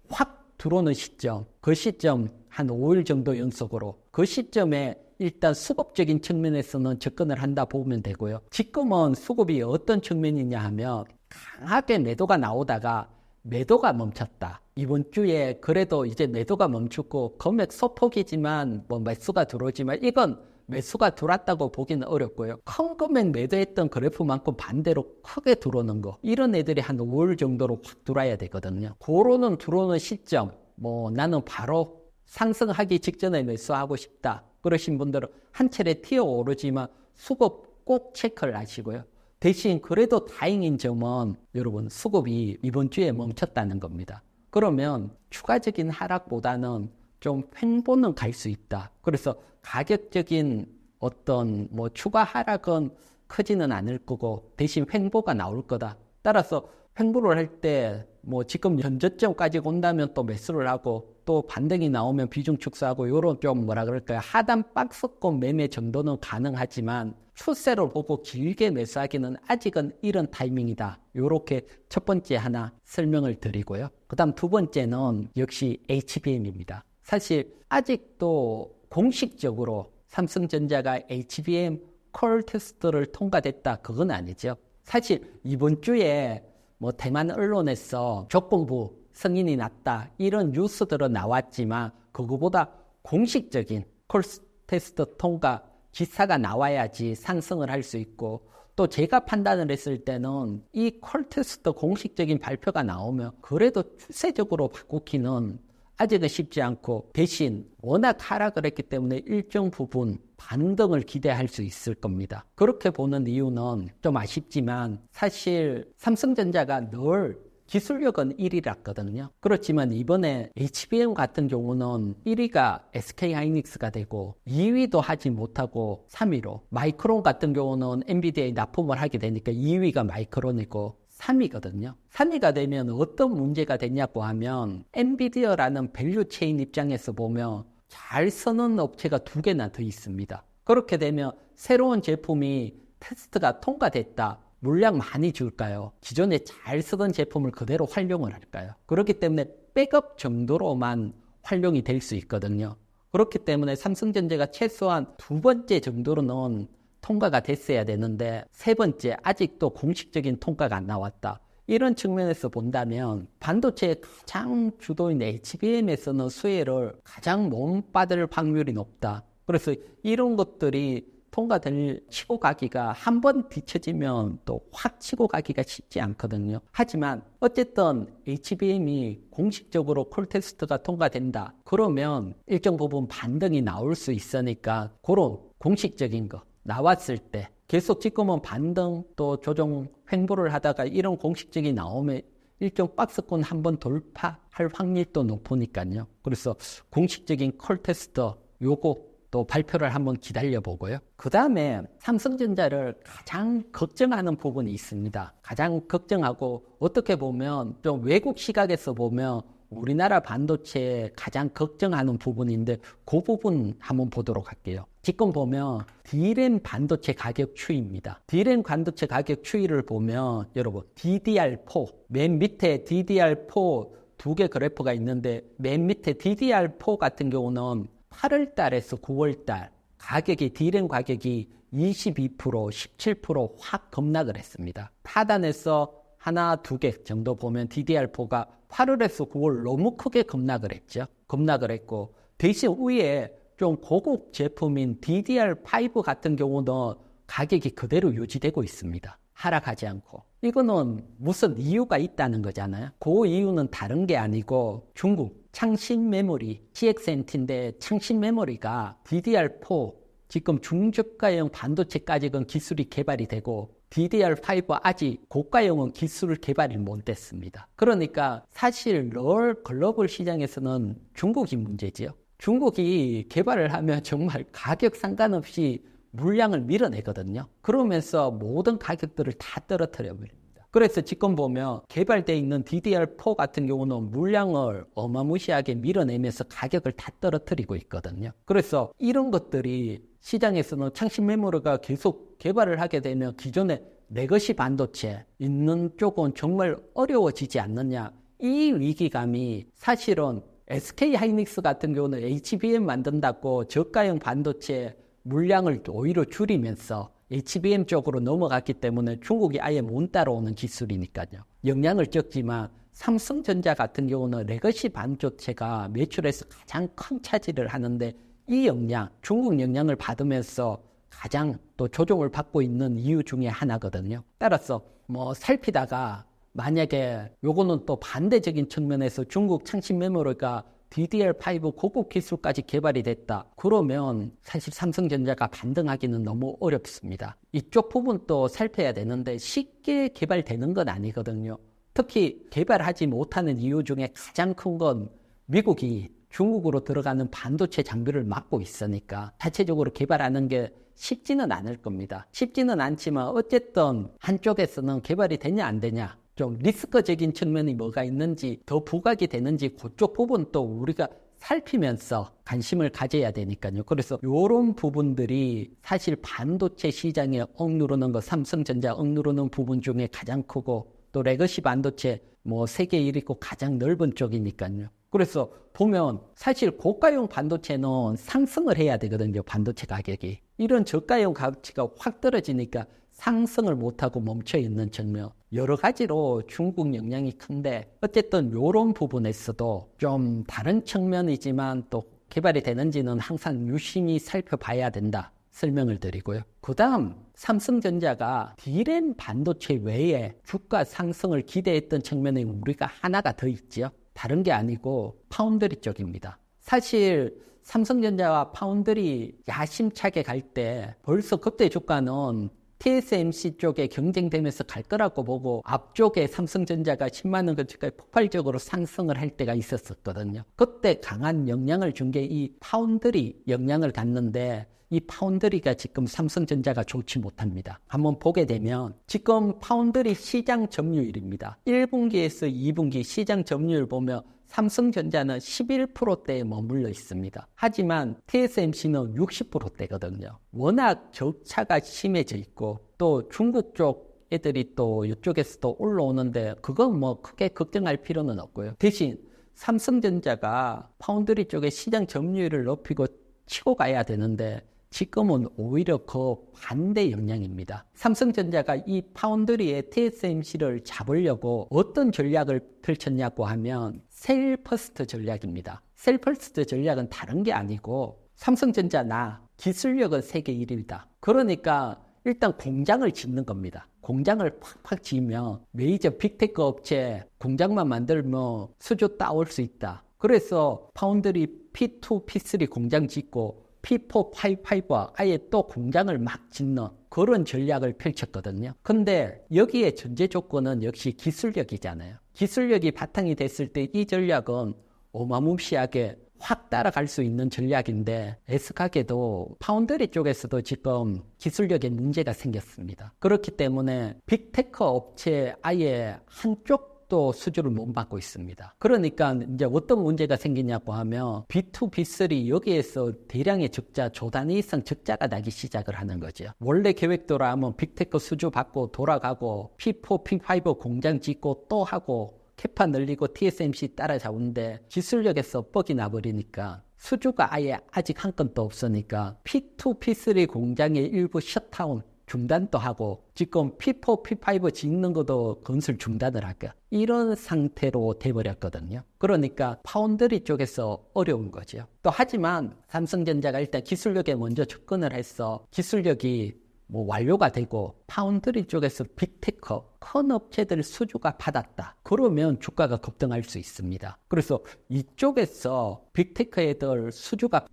확 들어오는 시점, 그 시점 한 5일 정도 연속으로, 그 시점에 일단 수급적인 측면에서는 접근을 한다 보면 되고요. 지금은 수급이 어떤 측면이냐 하면 강하게 매도가 나오다가 매도가 멈췄다. 이번 주에 그래도 이제 매도가 멈췄고 금액 소폭이지만 뭐 매수가 들어오지만 이건 매수가 들어왔다고 보기는 어렵고요. 큰 금액 매도했던 그래프만큼 반대로 크게 들어오는 거, 이런 애들이 한 5월 정도로 확 들어와야 되거든요. 그로는 들어오는 시점, 뭐 나는 바로 상승하기 직전에 매수하고 싶다 그러신 분들은 한 차례 튀어오르지만 수급 꼭 체크를 하시고요. 대신 그래도 다행인 점은 여러분 수급이 이번 주에 멈췄다는 겁니다. 그러면 추가적인 하락보다는 좀 횡보는 갈 수 있다. 그래서 가격적인 어떤 뭐 추가 하락은 크지는 않을 거고 대신 횡보가 나올 거다. 따라서 횡보를 할 때 뭐 지금 현저점까지 온다면 또 매수를 하고 또 반등이 나오면 비중 축소하고 이런 좀 뭐라 그럴까요? 하단 박스권 매매 정도는 가능하지만 추세를 보고 길게 매수하기는 아직은 이런 타이밍이다. 이렇게 첫 번째 하나 설명을 드리고요. 그 다음 두 번째는 역시 HBM입니다. 사실 아직도 공식적으로 삼성전자가 HBM 콜 테스트를 통과됐다 그건 아니죠. 사실 이번 주에 뭐 대만 언론에서 조건부 승인이 났다 이런 뉴스들은 나왔지만 그거보다 공식적인 콜 테스트 통과 기사가 나와야지 상승을 할 수 있고, 또 제가 판단을 했을 때는 이 콜 테스트 공식적인 발표가 나오면 그래도 추세적으로 바꾸기는 아직은 쉽지 않고, 대신 워낙 하락을 했기 때문에 일정 부분 반등을 기대할 수 있을 겁니다. 그렇게 보는 이유는 좀 아쉽지만 사실 삼성전자가 늘 기술력은 1위랐거든요. 그렇지만 이번에 HBM 같은 경우는 1위가 SK하이닉스가 되고 2위도 하지 못하고 3위로, 마이크론 같은 경우는 엔비디아에 납품을 하게 되니까 2위가 마이크론이고 3위거든요. 3위가 되면 어떤 문제가 되냐고 하면, 엔비디아라는 밸류 체인 입장에서 보면 잘 쓰는 업체가 2개나 더 있습니다. 그렇게 되면 새로운 제품이 테스트가 통과됐다, 물량 많이 줄까요? 기존에 잘 쓰던 제품을 그대로 활용을 할까요? 그렇기 때문에 백업 정도로만 활용이 될 수 있거든요. 그렇기 때문에 삼성전자가 최소한 2번째 정도로는 통과가 됐어야 되는데 3번째 아직도 공식적인 통과가 안 나왔다. 이런 측면에서 본다면 반도체의 가장 주도인 HBM에서는 수혜를 가장 못 받을 확률이 높다. 그래서 이런 것들이 통과될 치고 가기가, 한 번 뒤처지면 또 확 치고 가기가 쉽지 않거든요. 하지만 어쨌든 HBM이 공식적으로 콜 테스트가 통과된다. 그러면 일정 부분 반등이 나올 수 있으니까 그런 공식적인 거 나왔을 때 계속 지금은 반등 또 조정 횡보를 하다가 이런 공식적이 나오면 일정 박스권 한번 돌파할 확률도 높으니까요. 그래서 공식적인 콜 테스트 요거 또 발표를 한번 기다려보고요. 그 다음에 삼성전자를 가장 걱정하는 부분이 있습니다. 가장 걱정하고, 어떻게 보면 좀 외국 시각에서 보면 우리나라 반도체에 가장 걱정하는 부분인데, 그 부분 한번 보도록 할게요. 지금 보면 D램 반도체 가격 추이입니다. D램 반도체 가격 추이를 보면 여러분, DDR4 맨 밑에 DDR4 2개 그래프가 있는데, 맨 밑에 DDR4 같은 경우는 8월 달에서 9월 달 가격이, D램 가격이 22%, 17% 확 급락을 했습니다. 하단에서 하나, 2개 정도 보면 DDR4가 8월에서 9월 너무 크게 급락을 했죠. 급락을 했고, 대신 위에 좀 고급 제품인 DDR5 같은 경우는 가격이 그대로 유지되고 있습니다. 하락하지 않고. 이거는 무슨 이유가 있다는 거잖아요. 그 이유는 다른 게 아니고, 중국 창신 메모리 CXNT인데, 창신 메모리가 DDR4 지금 중저가형 반도체까지는 기술이 개발이 되고, DDR5 아직 고가형은 기술 개발이 못 됐습니다. 그러니까 사실 늘 글로벌 시장에서는 중국이 문제지요. 중국이 개발을 하면 정말 가격 상관없이 물량을 밀어내거든요. 그러면서 모든 가격들을 다 떨어뜨려 버립니다. 그래서 지금 보면 개발되어 있는 DDR4 같은 경우는 물량을 어마무시하게 밀어내면서 가격을 다 떨어뜨리고 있거든요. 그래서 이런 것들이 시장에서는 창신 메모리가 계속 개발을 하게 되면 기존에 레거시 반도체 있는 쪽은 정말 어려워지지 않느냐. 이 위기감이 사실은 SK하이닉스 같은 경우는 HBM 만든다고 저가형 반도체 물량을 오히려 줄이면서 HBM 쪽으로 넘어갔기 때문에 중국이 아예 못 따라오는 기술이니까요. 영향을 적지만 삼성전자 같은 경우는 레거시 반도체가 매출에서 가장 큰 차지를 하는데, 이 영향, 중국 영향을 받으면서 가장 또 조정을 받고 있는 이유 중에 하나거든요. 따라서 살피다가 만약에 요거는 또 반대적인 측면에서 중국 창신 메모리가 DDR5 고급 기술까지 개발이 됐다. 그러면 사실 삼성전자가 반등하기는 너무 어렵습니다. 이쪽 부분도 살펴야 되는데 쉽게 개발되는 건 아니거든요. 특히 개발하지 못하는 이유 중에 가장 큰 건 미국이 중국으로 들어가는 반도체 장비를 막고 있으니까 자체적으로 개발하는 게 쉽지는 않을 겁니다. 쉽지는 않지만 어쨌든 한쪽에서는 개발이 되냐 안 되냐, 좀 리스크적인 측면이 뭐가 있는지, 더 부각이 되는지 그쪽 부분도 우리가 살피면서 관심을 가져야 되니까요. 그래서 이런 부분들이 사실 반도체 시장에 억누르는 거, 삼성전자 억누르는 부분 중에 가장 크고, 또 레거시 반도체 세계 1위고 가장 넓은 쪽이니까요. 그래서 보면 사실 고가형 반도체는 상승을 해야 되거든요. 반도체 가격이. 이런 저가형 가치가 확 떨어지니까 상승을 못하고 멈춰있는 측면, 여러 가지로 중국 영향이 큰데, 어쨌든 이런 부분에서도 좀 다른 측면이지만 또 개발이 되는지는 항상 유심히 살펴봐야 된다 설명을 드리고요. 그 다음 삼성전자가 D램 반도체 외에 주가 상승을 기대했던 측면에 우리가 하나가 더 있죠. 다른 게 아니고 파운드리 쪽입니다. 사실 삼성전자와 파운드리 야심차게 갈 때 벌써 그때 주가는 TSMC 쪽에 경쟁되면서 갈 거라고 보고 앞쪽에 삼성전자가 10만 원 근처까지 폭발적으로 상승을 할 때가 있었거든요. 그때 강한 영향을 준 게 이 파운드리 영향을 갖는데 이 파운드리가 지금 삼성전자가 좋지 못합니다. 한번 보게 되면 지금 파운드리 시장 점유율입니다. 1분기에서 2분기 시장 점유율 보면 삼성전자는 11%대에 머물러 있습니다. 하지만 TSMC는 60%대거든요. 워낙 격차가 심해져 있고 또 중국 쪽 애들이 또 이쪽에서도 올라오는데 그건 뭐 크게 걱정할 필요는 없고요. 대신 삼성전자가 파운드리 쪽에 시장 점유율을 높이고 치고 가야 되는데 지금은 오히려 그 반대 영향입니다. 삼성전자가 이 파운드리의 TSMC를 잡으려고 어떤 전략을 펼쳤냐고 하면 셀퍼스트 전략입니다. 셀퍼스트 전략은 다른 게 아니고 삼성전자 기술력은 세계 1위다. 그러니까 일단 공장을 짓는 겁니다. 공장을 팍팍 지으면 메이저 빅테크 업체 공장만 만들면 수주 따올 수 있다. 그래서 파운드리 P2, P3 공장 짓고 P4, P5와 아예 또 공장을 막 짓는 그런 전략을 펼쳤거든요. 근데 여기에 전제 조건은 역시 기술력이잖아요. 기술력이 바탕이 됐을 때 이 전략은 어마무시하게 확 따라갈 수 있는 전략인데 애석하게도 파운드리 쪽에서도 지금 기술력에 문제가 생겼습니다. 그렇기 때문에 빅테크 업체 아예 한쪽 또 수주를 못 받고 있습니다. 그러니까 이제 어떤 문제가 생기냐고 하면 B2, B3 여기에서 대량의 적자, 조 단위 이상 적자가 나기 시작을 하는 거죠. 원래 계획대로 하면 빅테크 수주 받고 돌아가고 P4, P5 공장 짓고 또 하고 캐파 늘리고 TSMC 따라잡는데 기술력에서 뻑이 나버리니까 수주가 아예 아직 한 건도 없으니까 P2, P3 공장의 일부 셧다운 중단도 하고 지금 P4, P5 짓는 것도 건설 중단을 할까 이런 상태로 돼버렸거든요. 그러니까 파운드리 쪽에서 어려운 거죠. 또 하지만 삼성전자가 일단 기술력에 먼저 접근을 해서 기술력이 완료가 되고 파운드리 쪽에서 빅테크 큰 업체들 수주가 받았다. 그러면 주가가 급등할 수 있습니다. 그래서 이쪽에서 빅테크 애들 수주가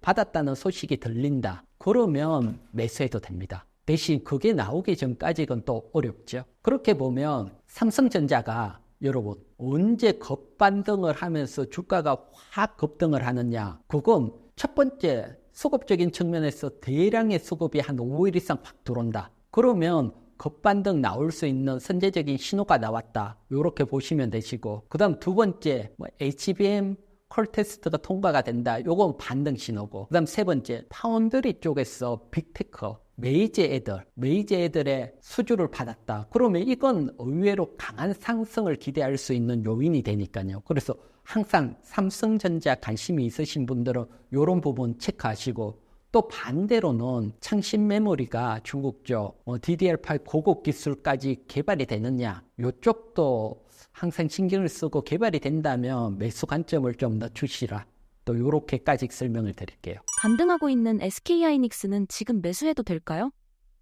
받았다는 소식이 들린다. 그러면 매수해도 됩니다. 대신 그게 나오기 전까지는 또 어렵죠. 그렇게 보면 삼성전자가 여러분 언제 급반등을 하면서 주가가 확 급등을 하느냐. 그건 첫 번째 수급적인 측면에서 대량의 수급이 한 5일 이상 확 들어온다. 그러면 급반등 나올 수 있는 선제적인 신호가 나왔다. 이렇게 보시면 되시고 그 다음 두 번째 HBM 콜 테스트가 통과가 된다. 요건 반등 신호고 그 다음 세 번째 파운드리 쪽에서 빅테크 메이저 애들의 수주를 받았다. 그러면 이건 의외로 강한 상승을 기대할 수 있는 요인이 되니까요. 그래서 항상 삼성전자 관심이 있으신 분들은 이런 부분 체크하시고 또 반대로는 창신 메모리가 중국 쪽 DDR5 고급 기술까지 개발이 되느냐 이쪽도 항상 신경을 쓰고 개발이 된다면 매수 관점을 좀 낮추시라. 또 이렇게까지 설명을 드릴게요. 반등하고 있는 SK하이닉스는 지금 매수해도 될까요?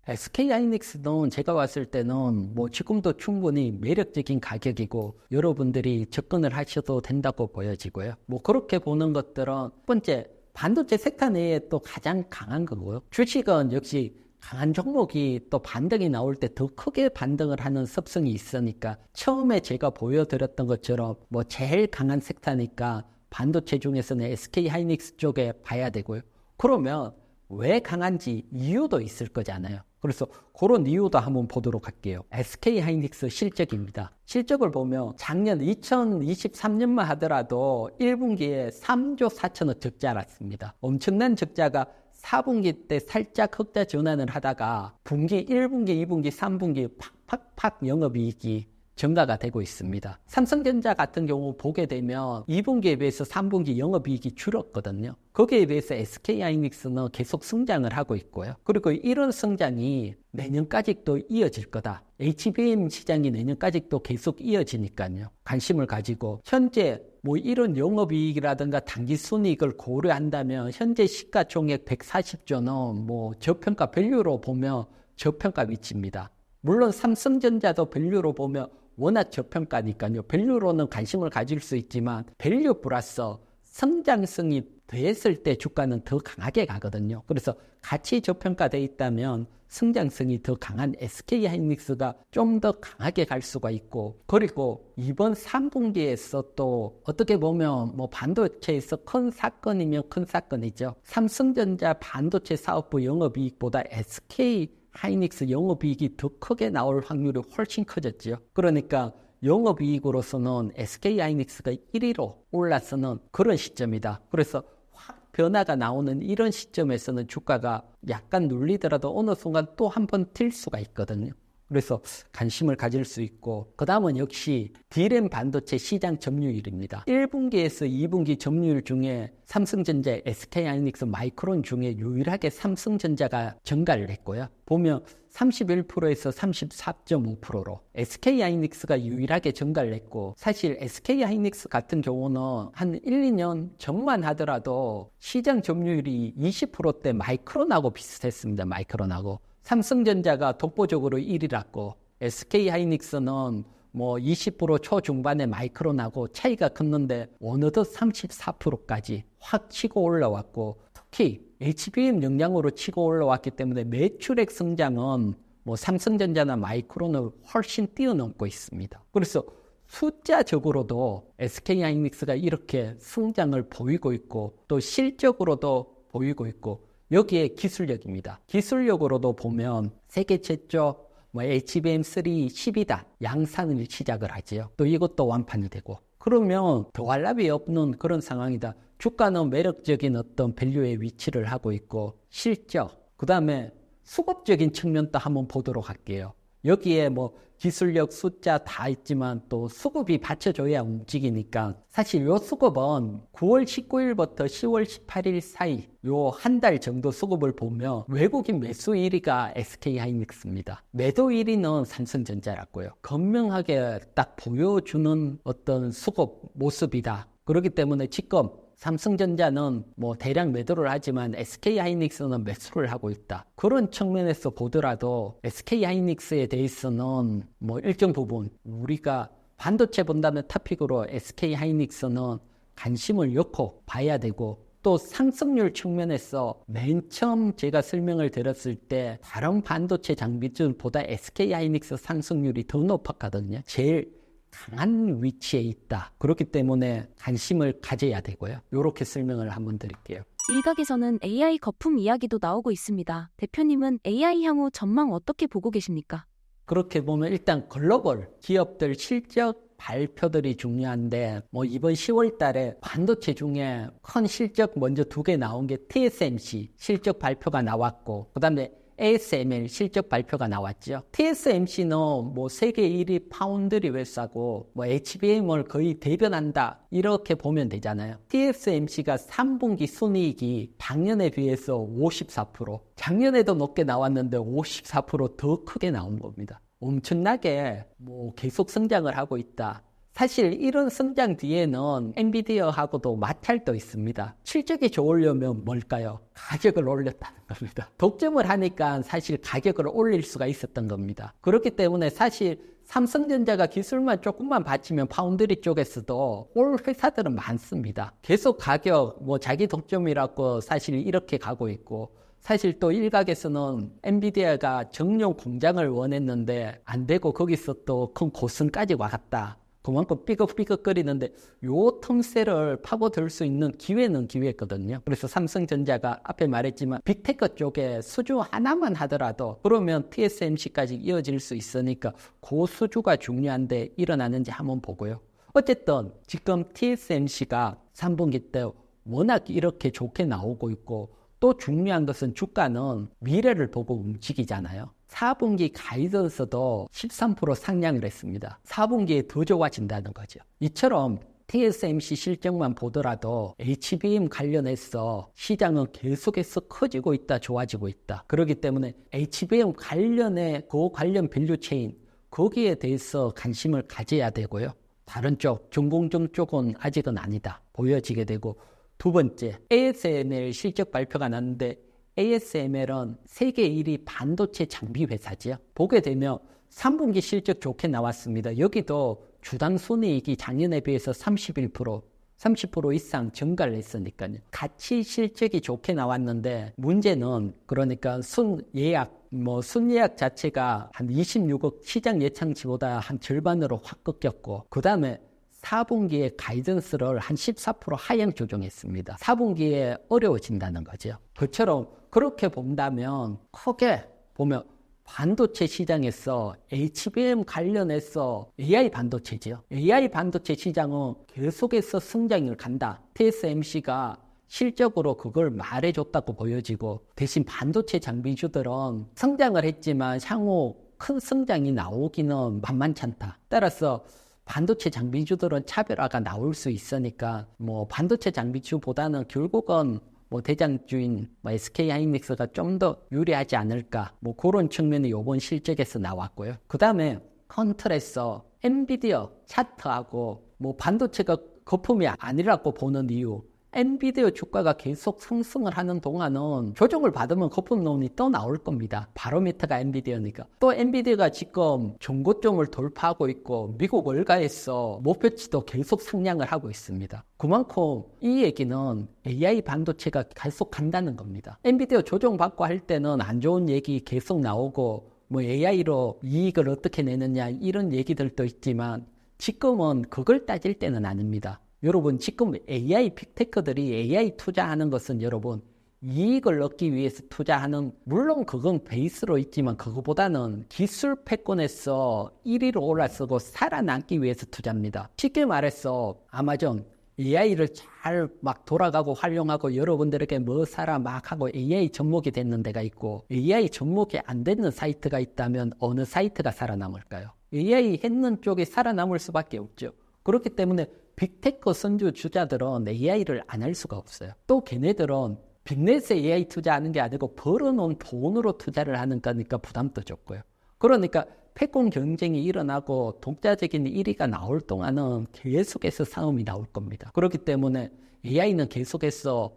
SK하이닉스는 제가 봤을 때는 지금도 충분히 매력적인 가격이고 여러분들이 접근을 하셔도 된다고 보여지고요. 그렇게 보는 것들은 첫 번째 반도체 섹터 내에 또 가장 강한 거고요. 주식은 역시 강한 종목이 또 반등이 나올 때 더 크게 반등을 하는 습성이 있으니까 처음에 제가 보여드렸던 것처럼 제일 강한 섹터니까 반도체 중에서는 SK하이닉스 쪽에 봐야 되고요. 그러면 왜 강한지 이유도 있을 거잖아요. 그래서 그런 이유도 한번 보도록 할게요. SK하이닉스 실적입니다. 실적을 보면 작년 2023년만 하더라도 1분기에 3조 4천억 적자 났습니다. 엄청난 적자가 4분기 때 살짝 흑자 전환을 하다가 분기 1분기, 2분기, 3분기 팍팍팍 영업이익이 증가가 되고 있습니다. 삼성전자 같은 경우 보게 되면 2분기에 비해서 3분기 영업이익이 줄었거든요. 거기에 비해서 SK하이닉스는 계속 성장을 하고 있고요. 그리고 이런 성장이 내년까지도 이어질 거다. HBM 시장이 내년까지도 계속 이어지니까요. 관심을 가지고 현재 뭐 이런 영업이익이라든가 당기순이익을 고려한다면 현재 시가총액 140조는 뭐 저평가 밸류로 보면 저평가 위치입니다. 물론 삼성전자도 밸류로 보면 워낙 저평가니까요. 밸류로는 관심을 가질 수 있지만 밸류 플러스 성장성이 더했을 때 주가는 더 강하게 가거든요. 그래서 같이 저평가되어 있다면 성장성이 더 강한 SK하이닉스가 좀 더 강하게 갈 수가 있고, 그리고 이번 3분기에서 또 어떻게 보면 뭐 반도체에서 큰 사건이면 큰 사건이죠. 삼성전자 반도체 사업부 영업이익보다 SK하이닉스 영업이익이 더 크게 나올 확률이 훨씬 커졌죠. 그러니까 영업이익으로서는 SK하이닉스가 1위로 올라서는 그런 시점이다. 그래서 확 변화가 나오는 이런 시점에서는 주가가 약간 눌리더라도 어느 순간 또 한 번 튈 수가 있거든요. 그래서 관심을 가질 수 있고, 그 다음은 역시 D램 반도체 시장 점유율입니다. 1분기에서 2분기 점유율 중에 삼성전자, SK하이닉스, 마이크론 중에 유일하게 삼성전자가 증가를 했고요. 보면 31%에서 34.5%로 SK하이닉스가 유일하게 증가를 했고, 사실 SK하이닉스 같은 경우는 한 1, 2년 전만 하더라도 시장 점유율이 20%대 마이크론하고 비슷했습니다. 마이크론하고. 삼성전자가 독보적으로 1위랐고 SK하이닉스는 뭐 20% 초중반의 마이크론하고 차이가 컸는데 어느덧 34%까지 확 치고 올라왔고, 특히 HBM 역량으로 치고 올라왔기 때문에 매출액 성장은 뭐 삼성전자나 마이크론을 훨씬 뛰어넘고 있습니다. 그래서 숫자적으로도 SK하이닉스가 이렇게 성장을 보이고 있고 또 실적으로도 보이고 있고, 여기에 기술력입니다. 기술력으로도 보면 세계 최초 HBM3 12단 양산을 시작을 하지요. 또 이것도 완판이 되고, 그러면 더할 나위 없는 그런 상황이다. 주가는 매력적인 어떤 밸류의 위치를 하고 있고, 실적, 그 다음에 수급적인 측면도 한번 보도록 할게요. 여기에 뭐 기술력 숫자 다 있지만 또 수급이 받쳐줘야 움직이니까, 사실 요 수급은 9월 19일부터 10월 18일 사이 요 한 달 정도 수급을 보면 외국인 매수 1위가 SK하이닉스입니다. 매도 1위는 삼성전자라고요. 분명하게 딱 보여주는 어떤 수급 모습이다. 그렇기 때문에 지금 삼성전자는 뭐 대량 매도를 하지만 SK하이닉스는 매수를 하고 있다. 그런 측면에서 보더라도 SK하이닉스에 대해서는 뭐 일정 부분 우리가 반도체 본다는 토픽으로 SK하이닉스는 관심을 놓고 봐야 되고, 또 상승률 측면에서 맨 처음 제가 설명을 드렸을 때 다른 반도체 장비들보다 SK하이닉스 상승률이 더 높았거든요. 제일 강한 위치에 있다. 그렇기 때문에 관심을 가져야 되고요. 이렇게 설명을 한번 드릴게요. 일각에서는 AI 거품 이야기도 나오고 있습니다. 대표님은 AI 향후 전망 어떻게 보고 계십니까? 그렇게 보면 일단 글로벌 기업들 실적 발표들이 중요한데, 뭐 이번 10월 달에 반도체 중에 큰 실적 먼저 2개 나온 게 TSMC 실적 발표가 나왔고, 그 다음에 ASML 실적 발표가 나왔죠. TSMC는 뭐 세계 1위 파운드리 회사고 뭐 HBM을 거의 대변한다, 이렇게 보면 되잖아요. TSMC가 3분기 순이익이 작년에 비해서 54%, 작년에도 높게 나왔는데 54% 더 크게 나온 겁니다. 엄청나게 뭐 계속 성장을 하고 있다. 사실 이런 성장 뒤에는 엔비디아하고도 마찰도 있습니다. 실적이 좋으려면 뭘까요? 가격을 올렸다는 겁니다. 독점을 하니까 사실 가격을 올릴 수가 있었던 겁니다. 그렇기 때문에 사실 삼성전자가 기술만 조금만 받치면 파운드리 쪽에서도 올 회사들은 많습니다. 계속 가격, 뭐 자기 독점이라고 사실 이렇게 가고 있고, 사실 또 일각에서는 엔비디아가 정용 공장을 원했는데 안 되고 거기서 또 큰 고승까지 와갔다. 그만큼 삐걱삐걱거리는데 요 틈새를 파고들 수 있는 기회는 기회거든요. 그래서 삼성전자가 앞에 말했지만 빅테크 쪽에 수주 하나만 하더라도 그러면 TSMC까지 이어질 수 있으니까 그 수주가 중요한데 일어나는지 한번 보고요. 어쨌든 지금 TSMC가 3분기 때 워낙 이렇게 좋게 나오고 있고, 또 중요한 것은 주가는 미래를 보고 움직이잖아요. 4분기 가이던스도 13% 상향을 했습니다. 4분기에 더 좋아진다는 거죠. 이처럼 TSMC 실적만 보더라도 HBM 관련해서 시장은 계속해서 커지고 있다, 좋아지고 있다. 그렇기 때문에 HBM 관련의 그 관련 밸류체인 거기에 대해서 관심을 가져야 되고요. 다른 쪽, 중공정 쪽은 아직은 아니다. 보여지게 되고 두 번째, ASML 실적 발표가 났는데 ASML은 세계 1위 반도체 장비 회사지요. 보게 되면 3분기 실적 좋게 나왔습니다. 여기도 주당 손해익이 작년에 비해서 30% 이상 증가를 했으니까요. 같이 실적이 좋게 나왔는데 문제는 그러니까 순예약 자체가 한 26억 시장 예상치보다 한 절반으로 확 꺾였고 그 다음에 4분기에 가이던스를 한 14% 하향 조정했습니다. 4분기에 어려워진다는 거죠. 그처럼 그렇게 본다면 크게 보면 반도체 시장에서 HBM 관련해서 AI 반도체죠. AI 반도체 시장은 계속해서 성장을 간다. TSMC가 실적으로 그걸 말해줬다고 보여지고 대신 반도체 장비주들은 성장을 했지만 향후 큰 성장이 나오기는 만만치 않다. 따라서 반도체 장비주들은 차별화가 나올 수 있으니까 반도체 장비주보다는 결국은 대장주인 SK 하이닉스가 좀 더 유리하지 않을까 그런 측면이 이번 실적에서 나왔고요. 그 다음에 컨트레서 엔비디아 차트하고 반도체가 거품이 아니라고 보는 이유, 엔비디아 주가가 계속 상승을 하는 동안은 조정을 받으면 거품론이 또 나올 겁니다. 바로미터가 엔비디아니까. 또 엔비디아가 지금 전고점을 돌파하고 있고 미국 월가에서 목표치도 계속 상향을 하고 있습니다. 그만큼 이 얘기는 AI 반도체가 계속 간다는 겁니다. 엔비디아 조정받고 할 때는 안 좋은 얘기 계속 나오고 AI로 이익을 어떻게 내느냐 이런 얘기들도 있지만 지금은 그걸 따질 때는 아닙니다. 여러분 지금 AI 빅테크들이 AI 투자하는 것은 여러분 이익을 얻기 위해서 투자하는 물론 그건 베이스로 있지만 그거보다는 기술 패권에서 1위로 올라서고 살아남기 위해서 투자합니다. 쉽게 말해서 아마존 AI를 잘 돌아가고 활용하고 여러분들에게 사라 하고 AI 접목이 됐는 데가 있고 AI 접목이 안 되는 사이트가 있다면 어느 사이트가 살아남을까요? AI 했는 쪽이 살아남을 수밖에 없죠. 그렇기 때문에 빅테크 선주 주자들은 AI를 안 할 수가 없어요. 또 걔네들은 빅넷에 AI 투자하는 게 아니고 벌어놓은 돈으로 투자를 하는 거니까 부담도 적고요. 그러니까 패권 경쟁이 일어나고 독자적인 1위가 나올 동안은 계속해서 싸움이 나올 겁니다. 그렇기 때문에 AI는 계속해서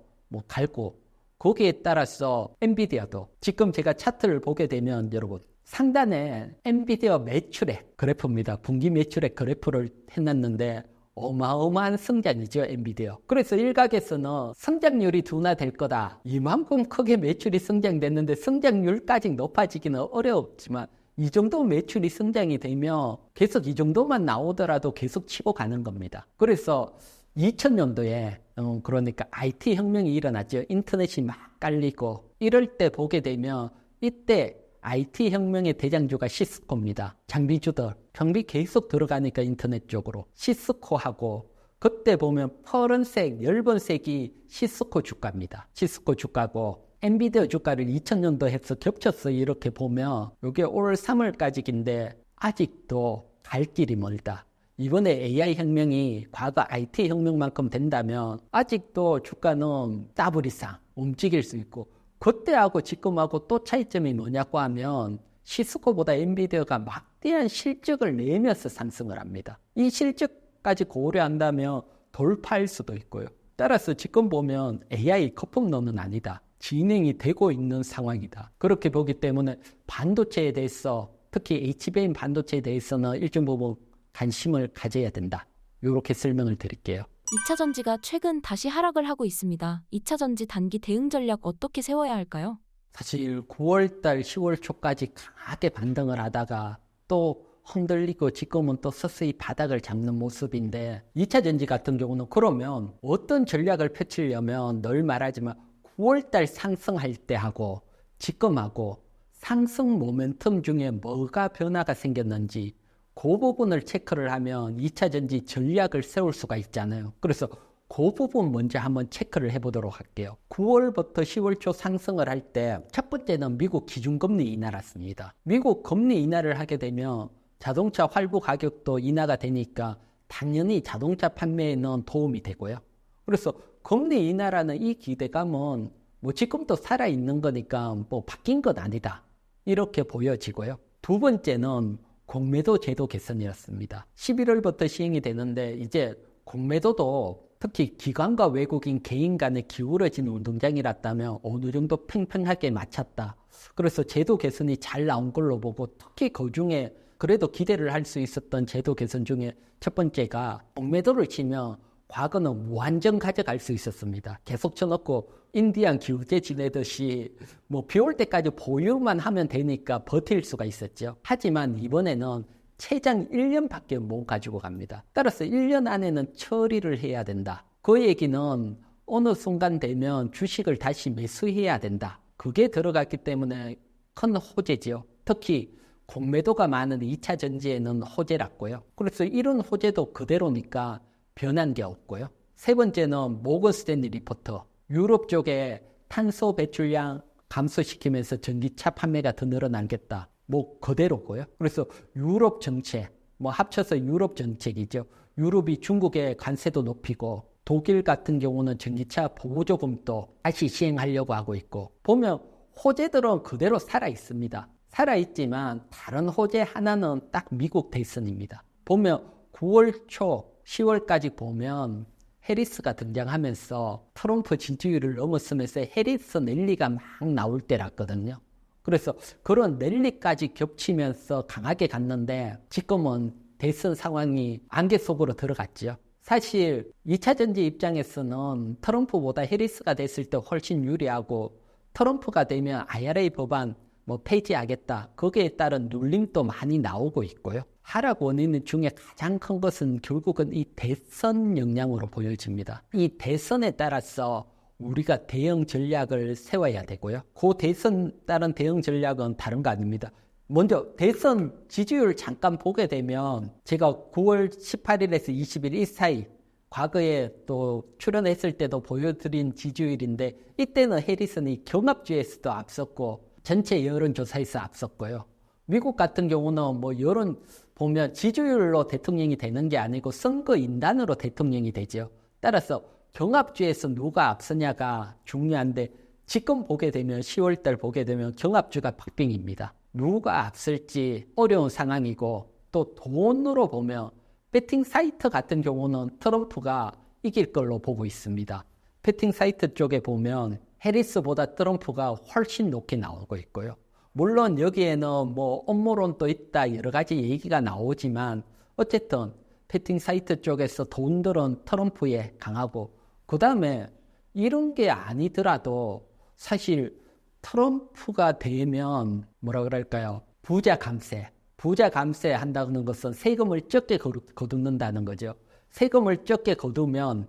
갈고 거기에 따라서 엔비디아도 지금 제가 차트를 보게 되면 여러분 상단에 엔비디아 매출액 그래프입니다. 분기 매출액 그래프를 해놨는데 어마어마한 성장이죠, 엔비디아. 그래서 일각에서는 성장률이 둔화될 거다. 이만큼 크게 매출이 성장됐는데 성장률까지 높아지기는 어렵지만 이 정도 매출이 성장이 되면 계속 이 정도만 나오더라도 계속 치고 가는 겁니다. 그래서 2000년도에 그러니까 IT 혁명이 일어났죠. 인터넷이 막 깔리고 이럴 때 보게 되면 이때 IT 혁명의 대장주가 시스코입니다. 장비주들 경비 계속 들어가니까 인터넷 쪽으로 시스코하고 그때 보면 파란색, 엷은색이 시스코 주가입니다. 시스코 주가고 엔비디아 주가를 2000년도 해서 겹쳤어요. 이렇게 보면 이게 올 3월까지인데 아직도 갈 길이 멀다. 이번에 AI 혁명이 과거 IT 혁명만큼 된다면 아직도 주가는 더블 이상 움직일 수 있고 그때하고 지금하고 또 차이점이 뭐냐고 하면 시스코보다 엔비디아가 막대한 실적을 내면서 상승을 합니다. 이 실적까지 고려한다면 돌파할 수도 있고요. 따라서 지금 보면 AI 거품론은 아니다. 진행이 되고 있는 상황이다. 그렇게 보기 때문에 반도체에 대해서 특히 HBM 반도체에 대해서는 일정 부분 관심을 가져야 된다. 이렇게 설명을 드릴게요. 2차전지가 최근 다시 하락을 하고 있습니다. 2차전지 단기 대응 전략 어떻게 세워야 할까요? 사실 9월달 10월 초까지 강하게 반등을 하다가 또 흔들리고 지금은 또 서서히 바닥을 잡는 모습인데 2차전지 같은 경우는 그러면 어떤 전략을 펼치려면 늘 말하지만 9월달 상승할 때 하고 지금하고 상승 모멘텀 중에 뭐가 변화가 생겼는지 그 부분을 체크를 하면 2차전지 전략을 세울 수가 있잖아요. 그래서 그 부분 먼저 한번 체크를 해보도록 할게요. 9월부터 10월 초 상승을 할 때 첫 번째는 미국 기준금리 인하였습니다. 미국 금리 인하를 하게 되면 자동차 할부 가격도 인하가 되니까 당연히 자동차 판매에는 도움이 되고요. 그래서 금리 인하라는 이 기대감은 뭐 지금도 살아있는 거니까 뭐 바뀐 건 아니다, 이렇게 보여지고요. 두 번째는 공매도 제도 개선이었습니다. 11월부터 시행이 되는데 이제 공매도도 특히 기관과 외국인 개인 간에 기울어진 운동장이랐다면 어느 정도 팽팽하게 맞췄다. 그래서 제도 개선이 잘 나온 걸로 보고, 특히 그 중에 그래도 기대를 할 수 있었던 제도 개선 중에 첫 번째가 공매도를 치면 과거는 무한정 가져갈 수 있었습니다. 계속 쳐놓고 인디안 기우제 지내듯이 뭐 비 올 때까지 보유만 하면 되니까 버틸 수가 있었죠. 하지만 이번에는 최장 1년밖에 못 가지고 갑니다. 따라서 1년 안에는 처리를 해야 된다. 그 얘기는 어느 순간 되면 주식을 다시 매수해야 된다. 그게 들어갔기 때문에 큰 호재죠. 특히 공매도가 많은 2차 전지에는 호재랐고요. 그래서 이런 호재도 그대로니까 변한 게 없고요. 세 번째는 모건 스탠리 리포트. 유럽 쪽에 탄소 배출량 감소시키면서 전기차 판매가 더 늘어나겠다. 뭐 그대로고요. 그래서 유럽 정책, 뭐 합쳐서 유럽 정책이죠. 유럽이 중국에 관세도 높이고 독일 같은 경우는 전기차 보조금도 다시 시행하려고 하고 있고, 보면 호재들은 그대로 살아 있습니다. 살아 있지만 다른 호재 하나는 딱 미국 대선입니다. 보면 9월 초 10월까지 보면 해리스가 등장하면서 트럼프 지지율을 넘어서면서 해리스 랠리가 막 나올 때랐거든요. 그래서 그런 랠리까지 겹치면서 강하게 갔는데 지금은 대선 상황이 안개 속으로 들어갔죠. 사실 2차 전지 입장에서는 트럼프보다 해리스가 됐을 때 훨씬 유리하고, 트럼프가 되면 IRA 법안 뭐 폐지하겠다, 거기에 따른 눌림도 많이 나오고 있고요. 하락 원인 중에 가장 큰 것은 결국은 이 대선 영향으로 보여집니다. 이 대선에 따라서 우리가 대응 전략을 세워야 되고요. 그 대선 따른 대응 전략은 다른 거 아닙니다. 먼저 대선 지지율 잠깐 보게 되면 제가 9월 18일에서 20일 이 사이 과거에 또 출연했을 때도 보여드린 지지율인데, 이때는 해리슨이 경합주에서도 앞섰고 전체 여론조사에서 앞섰고요. 미국 같은 경우는 뭐 여론 보면 지지율로 대통령이 되는 게 아니고 선거인단으로 대통령이 되죠. 따라서 경합주에서 누가 앞서냐가 중요한데, 지금 보게 되면 10월달 보게 되면 경합주가 박빙입니다. 누가 앞설지 어려운 상황이고, 또 돈으로 보면 배팅 사이트 같은 경우는 트럼프가 이길 걸로 보고 있습니다. 배팅 사이트 쪽에 보면 해리스보다 트럼프가 훨씬 높게 나오고 있고요. 물론 여기에는 뭐 음모론도 있다, 여러 가지 얘기가 나오지만 어쨌든 배팅 사이트 쪽에서 돈들은 트럼프에 강하고, 그 다음에 이런 게 아니더라도 사실 트럼프가 되면 뭐라 그럴까요? 부자 감세 한다는 것은 세금을 적게 거둔다는 거죠. 세금을 적게 거두면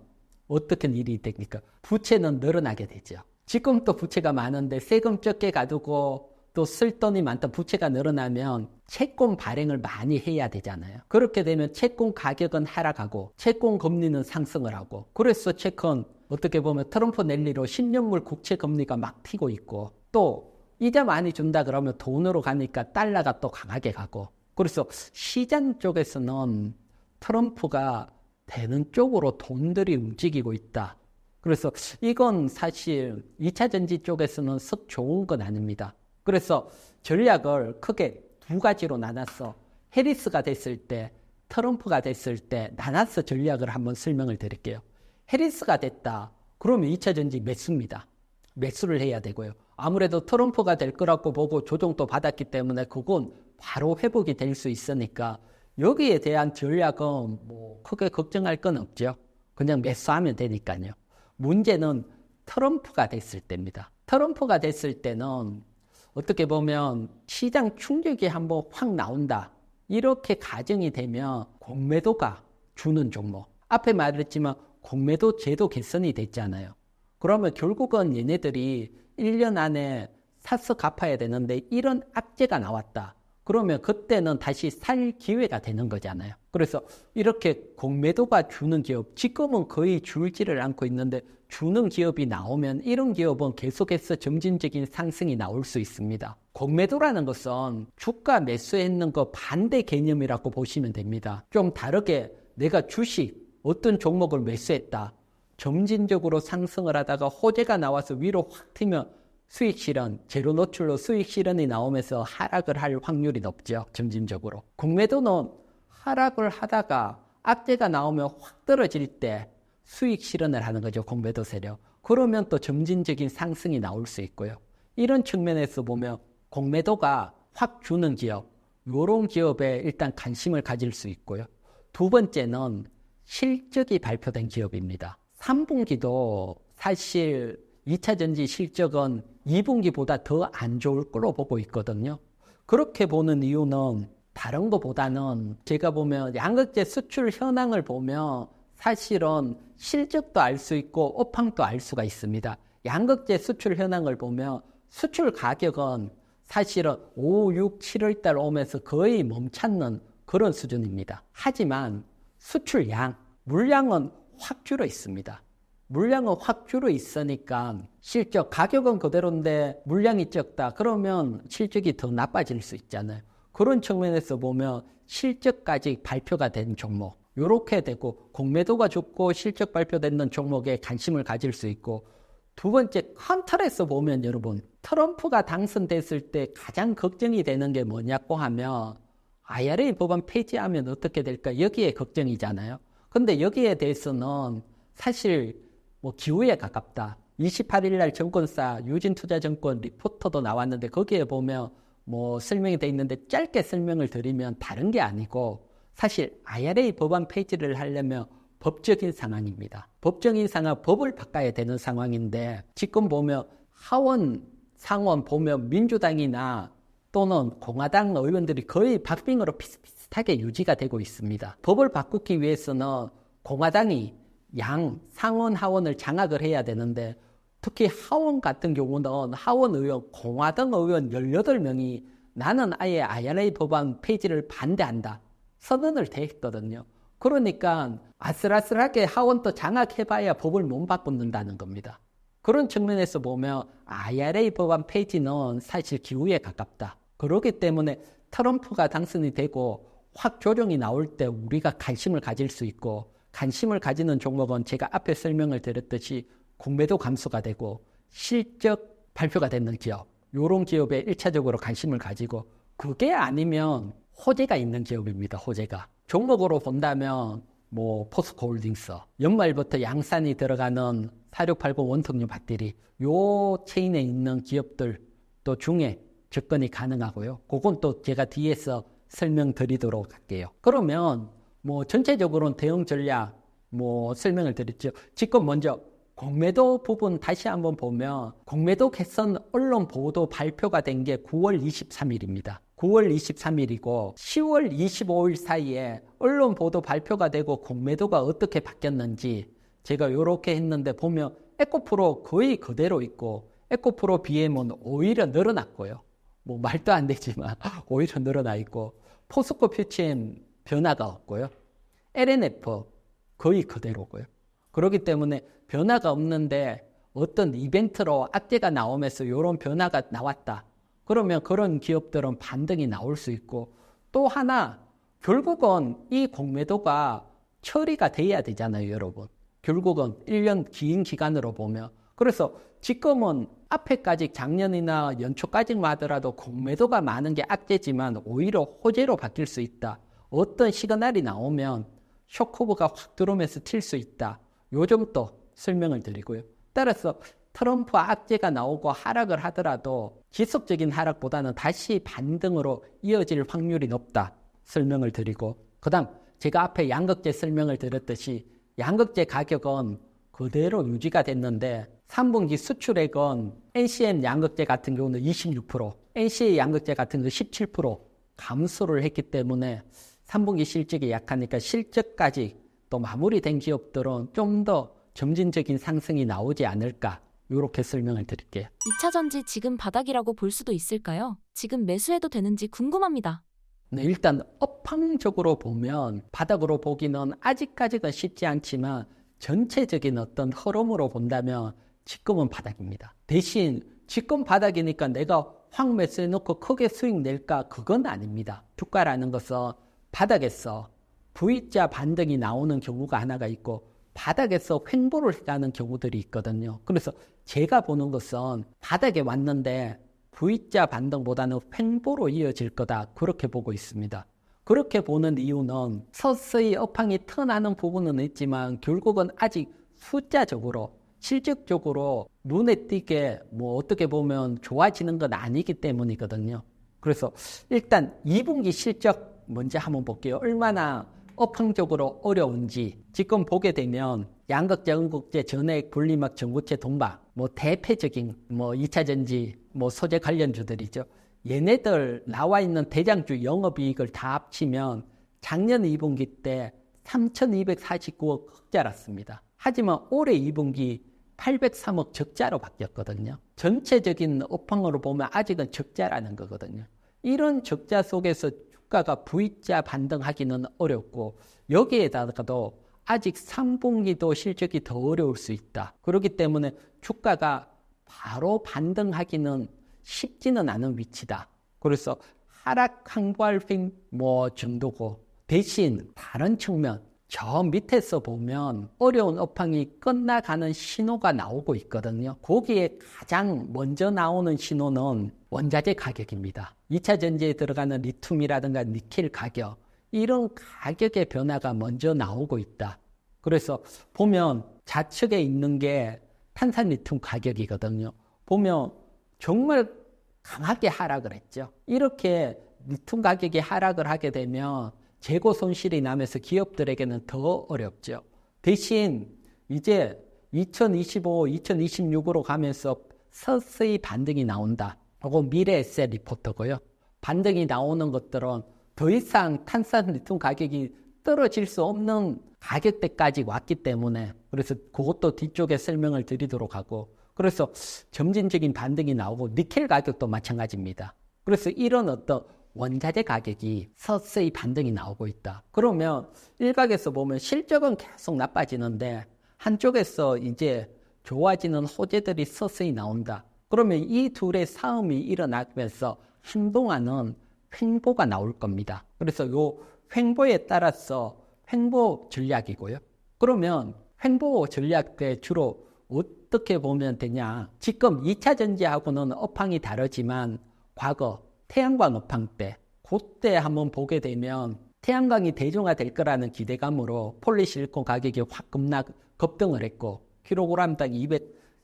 어떻게 일이 됩니까? 부채는 늘어나게 되죠. 지금 또 부채가 많은데 세금 적게 가두고 또 쓸 돈이 많다, 부채가 늘어나면 채권 발행을 많이 해야 되잖아요. 그렇게 되면 채권 가격은 하락하고 채권 금리는 상승을 하고, 그래서 채권 어떻게 보면 트럼프 랠리로 10년물 국채 금리가 막 튀고 있고, 또 이자 많이 준다 그러면 돈으로 가니까 달러가 또 강하게 가고, 그래서 시장 쪽에서는 트럼프가 되는 쪽으로 돈들이 움직이고 있다. 그래서 이건 사실 2차 전지 쪽에서는 썩 좋은 건 아닙니다. 그래서 전략을 크게 두 가지로 나눠서 해리스가 됐을 때, 트럼프가 됐을 때 나눠서 전략을 한번 설명을 드릴게요. 해리스가 됐다. 그러면 2차 전지 매수입니다. 매수를 해야 되고요. 아무래도 트럼프가 될 거라고 보고 조정도 받았기 때문에 그건 바로 회복이 될 수 있으니까 여기에 대한 전략은 뭐 크게 걱정할 건 없죠. 그냥 매수하면 되니까요. 문제는 트럼프가 됐을 때입니다. 트럼프가 됐을 때는 어떻게 보면 시장 충격이 한번 확 나온다, 이렇게 가정이 되면 공매도가 주는 종목, 앞에 말했지만 공매도 제도 개선이 됐잖아요. 그러면 결국은 얘네들이 1년 안에 사서 갚아야 되는데 이런 악재가 나왔다. 그러면 그때는 다시 살 기회가 되는 거잖아요. 그래서 이렇게 공매도가 주는 기업, 지금은 거의 줄지를 않고 있는데 주는 기업이 나오면 이런 기업은 계속해서 점진적인 상승이 나올 수 있습니다. 공매도라는 것은 주가 매수했는 거 반대 개념이라고 보시면 됩니다. 좀 다르게 내가 주식 어떤 종목을 매수했다. 점진적으로 상승을 하다가 호재가 나와서 위로 확 튀면 수익 실현, 제로 노출로 수익 실현이 나오면서 하락을 할 확률이 높죠. 점진적으로. 공매도는 하락을 하다가 악재가 나오면 확 떨어질 때 수익 실현을 하는 거죠. 공매도 세력. 그러면 또 점진적인 상승이 나올 수 있고요. 이런 측면에서 보면 공매도가 확 주는 기업, 이런 기업에 일단 관심을 가질 수 있고요. 두 번째는 실적이 발표된 기업입니다. 3분기도 사실 2차 전지 실적은 2분기보다 더 안 좋을 거로 보고 있거든요. 그렇게 보는 이유는 다른 것보다는 제가 보면 양극재 수출 현황을 보면 사실은 실적도 알 수 있고 업황도 알 수가 있습니다. 양극재 수출 현황을 보면 수출 가격은 사실은 5, 6, 7월 달 오면서 거의 멈췄는 그런 수준입니다. 하지만 수출량, 물량은 확 줄어 있습니다. 물량은 확 줄어 있으니까 실적, 가격은 그대로인데 물량이 적다. 그러면 실적이 더 나빠질 수 있잖아요. 그런 측면에서 보면 실적까지 발표가 된 종목, 이렇게 되고 공매도가 좋고 실적 발표되는 종목에 관심을 가질 수 있고, 두 번째 컨트롤에서 보면 여러분, 트럼프가 당선됐을 때 가장 걱정이 되는 게 뭐냐고 하면 IRA 법안 폐지하면 어떻게 될까? 여기에 걱정이잖아요. 근데 여기에 대해서는 사실 기후에 가깝다. 28일 날 증권사 유진투자증권 리포터도 나왔는데 거기에 보면 설명이 돼 있는데 짧게 설명을 드리면 다른 게 아니고 사실 IRA 법안 폐지를 하려면 법적인 상황입니다. 법적인 상황, 법을 바꿔야 되는 상황인데 지금 보면 하원, 상원 보면 민주당이나 또는 공화당 의원들이 거의 박빙으로 비슷비슷하게 유지가 되고 있습니다. 법을 바꾸기 위해서는 공화당이 양, 상원, 하원을 장악을 해야 되는데 특히 하원 같은 경우는 하원 의원, 공화당 의원 18명이 나는 아예 IRA 법안 폐지를 반대한다. 선언을 대했거든요. 그러니까 아슬아슬하게 하원도 장악해봐야 법을 못 바꾼다는 겁니다. 그런 측면에서 보면 IRA 법안 폐지는 사실 기후에 가깝다. 그렇기 때문에 트럼프가 당선이 되고 확 조정이 나올 때 우리가 관심을 가질 수 있고, 관심을 가지는 종목은 제가 앞에 설명을 드렸듯이 공매도 감소가 되고 실적 발표가 되는 기업, 이런 기업에 1차적으로 관심을 가지고, 그게 아니면 호재가 있는 기업입니다. 호재가. 종목으로 본다면 포스코홀딩스, 연말부터 양산이 들어가는 4680 원통유 배터리, 요 체인에 있는 기업들 또 중에 접근이 가능하고요. 그건 또 제가 뒤에서 설명드리도록 할게요. 그러면 전체적으로는 대응 전략 설명을 드렸죠. 지금 먼저 공매도 부분 다시 한번 보면 공매도 개선 언론 보도 발표가 된 게 9월 23일입니다. 9월 23일이고 10월 25일 사이에 언론 보도 발표가 되고 공매도가 어떻게 바뀌었는지 제가 이렇게 했는데 보면 에코프로 거의 그대로 있고 에코프로 BM은 오히려 늘어났고요. 말도 안 되지만 오히려 늘어나 있고 포스코 퓨치엠 변화가 없고요. LNF 거의 그대로고요. 그렇기 때문에 변화가 없는데 어떤 이벤트로 악재가 나오면서 이런 변화가 나왔다. 그러면 그런 기업들은 반등이 나올 수 있고, 또 하나 결국은 이 공매도가 처리가 돼야 되잖아요, 여러분. 결국은 1년 긴 기간으로 보면. 그래서 지금은 앞에까지 작년이나 연초까지만 하더라도 공매도가 많은 게 악재지만 오히려 호재로 바뀔 수 있다. 어떤 시그널이 나오면 쇼크가 확 들어오면서 튈 수 있다. 요 정도 설명을 드리고요. 따라서 트럼프 악재가 나오고 하락을 하더라도 지속적인 하락보다는 다시 반등으로 이어질 확률이 높다. 설명을 드리고, 그 다음 제가 앞에 양극재 설명을 드렸듯이 양극재 가격은 그대로 유지가 됐는데 3분기 수출액은 NCM 양극재 같은 경우는 26%, NCA 양극재 같은 경우는 17% 감소를 했기 때문에 3분기 실적이 약하니까 실적까지 또 마무리된 기업들은 좀 더 점진적인 상승이 나오지 않을까, 이렇게 설명을 드릴게요. 2차 전지 지금 바닥이라고 볼 수도 있을까요? 지금 매수해도 되는지 궁금합니다. 네, 일단 업황적으로 보면 바닥으로 보기는 아직까지는 쉽지 않지만 전체적인 어떤 흐름으로 본다면 지금은 바닥입니다. 대신 지금 바닥이니까 내가 확 매수해놓고 크게 수익 낼까? 그건 아닙니다. 주가라는 것은 바닥에서 V자 반등이 나오는 경우가 하나가 있고 바닥에서 횡보를 하는 경우들이 있거든요. 그래서 제가 보는 것은 바닥에 왔는데 V자 반등보다는 횡보로 이어질 거다. 그렇게 보고 있습니다. 그렇게 보는 이유는 서서히 업황이 턴하는 부분은 있지만 결국은 아직 숫자적으로 실질적으로 눈에 띄게 어떻게 보면 좋아지는 건 아니기 때문이거든요. 그래서 일단 2분기 실적 먼저 한번 볼게요. 얼마나 업황적으로 어려운지 지금 보게 되면 양극재, 음극재, 전해액, 분리막, 전구체, 동박 대표적인 2차전지 소재 관련주들이죠. 얘네들 나와 있는 대장주 영업이익을 다 합치면 작년 2분기 때 3,249억 흑자랐습니다. 하지만 올해 2분기 803억 적자로 바뀌었거든요. 전체적인 업황으로 보면 아직은 적자라는 거거든요. 이런 적자 속에서 주가가 V자 반등하기는 어렵고 여기에다가도 아직 3분기도 실적이 더 어려울 수 있다. 그렇기 때문에 주가가 바로 반등하기는 쉽지는 않은 위치다. 그래서 하락 항보할 정도고 대신 다른 측면 저 밑에서 보면 어려운 업황이 끝나가는 신호가 나오고 있거든요. 거기에 가장 먼저 나오는 신호는 원자재 가격입니다. 2차 전지에 들어가는 리튬이라든가 니켈 가격 이런 가격의 변화가 먼저 나오고 있다. 그래서 보면 좌측에 있는 게 탄산리튬 가격이거든요. 보면 정말 강하게 하락을 했죠. 이렇게 리튬 가격이 하락을 하게 되면 재고 손실이 나면서 기업들에게는 더 어렵죠. 대신 이제 2025, 2026으로 가면서 서서히 반등이 나온다. 이거 미래에셋 리포트고요. 반등이 나오는 것들은 더 이상 탄산 리튬 가격이 떨어질 수 없는 가격대까지 왔기 때문에 그래서 그것도 뒤쪽에 설명을 드리도록 하고 그래서 점진적인 반등이 나오고 니켈 가격도 마찬가지입니다. 그래서 이런 어떤 원자재 가격이 서서히 반등이 나오고 있다. 그러면 일각에서 보면 실적은 계속 나빠지는데 한쪽에서 이제 좋아지는 호재들이 서서히 나온다. 그러면 이 둘의 싸움이 일어나면서 한동안은 횡보가 나올 겁니다. 그래서 요 횡보에 따라서 횡보 전략이고요. 그러면 횡보 전략 때 주로 어떻게 보면 되냐. 지금 2차 전지하고는 업황이 다르지만 과거 태양광 업황 때 그때 한번 보게 되면 태양광이 대중화될 거라는 기대감으로 폴리실리콘 가격이 확 급등을 했고 킬로그램당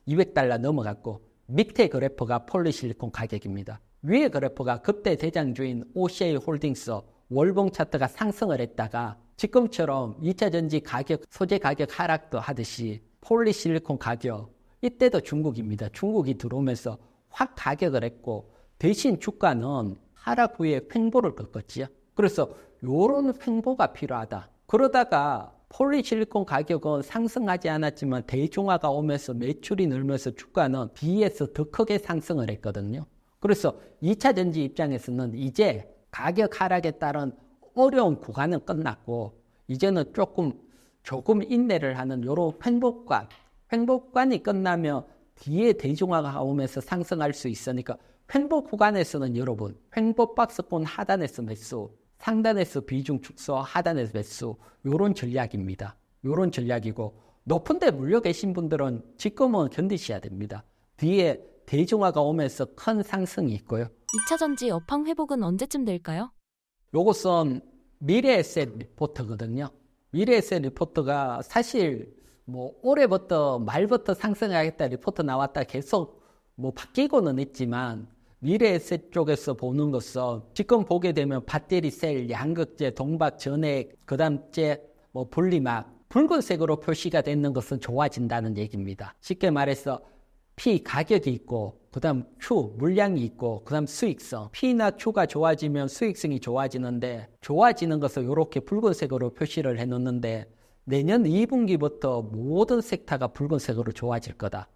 200달러 넘어갔고 밑에 그래프가 폴리실리콘 가격입니다. 위에 그래프가 그때 대장주인 OCI 홀딩스 월봉 차트가 상승을 했다가 지금처럼 2차 전지 가격, 소재 가격 하락도 하듯이 폴리실리콘 가격 이때도 중국입니다. 중국이 들어오면서 확 가격을 했고 대신 주가는 하락 후에 횡보를 겪었지요. 그래서 이런 횡보가 필요하다. 그러다가 폴리실리콘 가격은 상승하지 않았지만 대중화가 오면서 매출이 늘면서 주가는 비해서 더 크게 상승을 했거든요. 그래서 2차 전지 입장에서는 이제 가격 하락에 따른 어려운 구간은 끝났고 이제는 조금 인내를 하는 이런 횡보관이 끝나면 뒤에 대중화가 오면서 상승할 수 있으니까 횡보 구간에서는 여러분 횡보 박스권 하단에서 매수, 상단에서 비중 축소, 하단에서 매수 이런 전략입니다. 이런 전략이고 높은 데 물려 계신 분들은 지금은 견디셔야 됩니다. 뒤에 대중화가 오면서 큰 상승이 있고요. 2차 전지 업황 회복은 언제쯤 될까요? 요것은 미래에셋 리포트거든요. 미래에셋 리포트가 사실 올해부터 말부터 상승하겠다 리포트 나왔다 계속 바뀌고는 있지만 미래에셋 쪽에서 보는 것은 지금 보게 되면 배터리 셀, 양극재, 동박, 전해액, 그 다음째 분리막 붉은색으로 표시가 되는 것은 좋아진다는 얘기입니다. 쉽게 말해서 P 가격이 있고 그 다음 Q 물량이 있고 그 다음 수익성 P나 Q가 좋아지면 수익성이 좋아지는데 좋아지는 것을 이렇게 붉은색으로 표시를 해놓는데 내년 2분기부터 모든 섹터가 붉은색으로 좋아질 거다.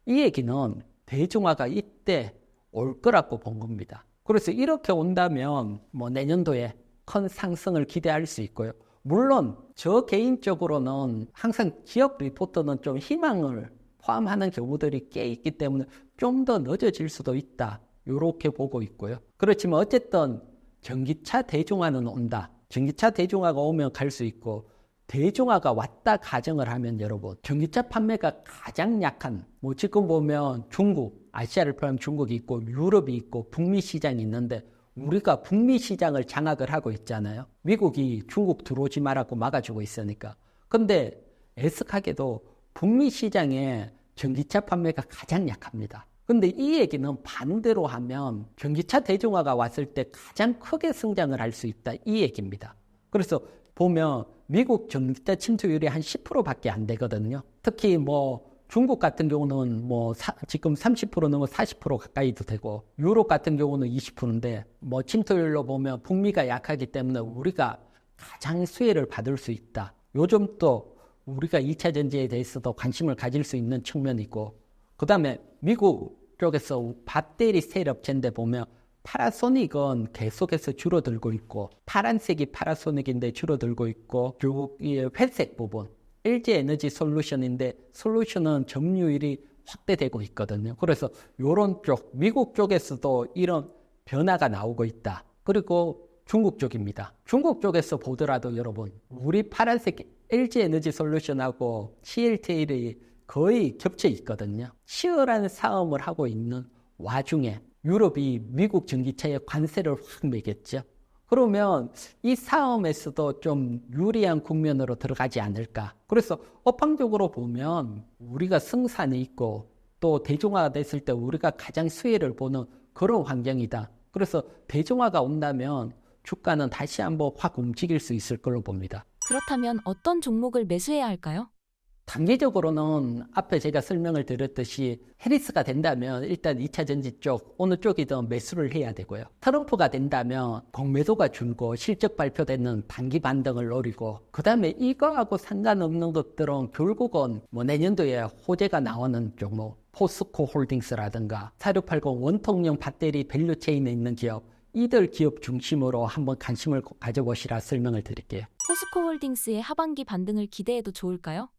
이 얘기는 대중화가 이때 올 거라고 본 겁니다. 그래서 이렇게 온다면 뭐 내년도에 큰 상승을 기대할 수 있고요. 물론 저 개인적으로는 항상 기업 리포트는 좀 희망을 포함하는 경우들이 꽤 있기 때문에 좀 더 늦어질 수도 있다. 이렇게 보고 있고요. 그렇지만 어쨌든 전기차 대중화는 온다. 전기차 대중화가 오면 갈 수 있고 대중화가 왔다 가정을 하면 여러분 전기차 판매가 가장 약한 뭐 지금 보면 중국, 아시아를 포함한 중국이 있고 유럽이 있고 북미 시장이 있는데 우리가 북미 시장을 장악을 하고 있잖아요. 미국이 중국 들어오지 말라고 막아주고 있으니까. 근데 애석하게도 북미 시장에 전기차 판매가 가장 약합니다. 근데 이 얘기는 반대로 하면 전기차 대중화가 왔을 때 가장 크게 성장을 할 수 있다. 이 얘기입니다. 그래서 보면 미국 전기차 침투율이 한 10%밖에 안 되거든요. 특히 뭐 중국 같은 경우는 뭐 지금 30% 넘어 40% 가까이도 되고 유럽 같은 경우는 20%인데 뭐 침투율로 보면 북미가 약하기 때문에 우리가 가장 수혜를 받을 수 있다. 요즘 또 우리가 2차 전지에 대해서도 관심을 가질 수 있는 측면이 있고 그 다음에 미국 쪽에서 배터리 셀 업체인데 보면 파라소닉은 계속해서 줄어들고 있고 파란색이 파라소닉인데 줄어들고 있고 그리고 이 회색 부분 LG 에너지 솔루션인데 솔루션은 점유율이 확대되고 있거든요. 그래서 이런 쪽 미국 쪽에서도 이런 변화가 나오고 있다. 그리고 중국 쪽입니다. 중국 쪽에서 보더라도 여러분 우리 파란색 LG 에너지 솔루션하고 CLTL이 거의 겹쳐 있거든요. 치열한 싸움을 하고 있는 와중에 유럽이 미국 전기차에 관세를 확 매겼죠. 그러면 이 싸움에서도 좀 유리한 국면으로 들어가지 않을까. 그래서 업황적으로 보면 우리가 승산이 있고 또 대중화가 됐을 때 우리가 가장 수혜를 보는 그런 환경이다. 그래서 대중화가 온다면 주가는 다시 한번 확 움직일 수 있을 걸로 봅니다. 그렇다면 어떤 종목을 매수해야 할까요? 단기적으로는 앞에 제가 설명을 드렸듯이 해리스가 된다면 일단 2차 전지 쪽 어느 쪽이든 매수를 해야 되고요. 트럼프가 된다면 공매도가 줄고 실적 발표되는 단기 반등을 노리고 그 다음에 이거하고 상관없는 것들은 결국은 뭐 내년도에 호재가 나오는 종목 포스코 홀딩스라든가 4680 원통형 배터리 밸류체인에 있는 기업 이들 기업 중심으로 한번 관심을 가져보시라 설명을 드릴게요. 포스코 홀딩스의 하반기 반등을 기대해도 좋을까요?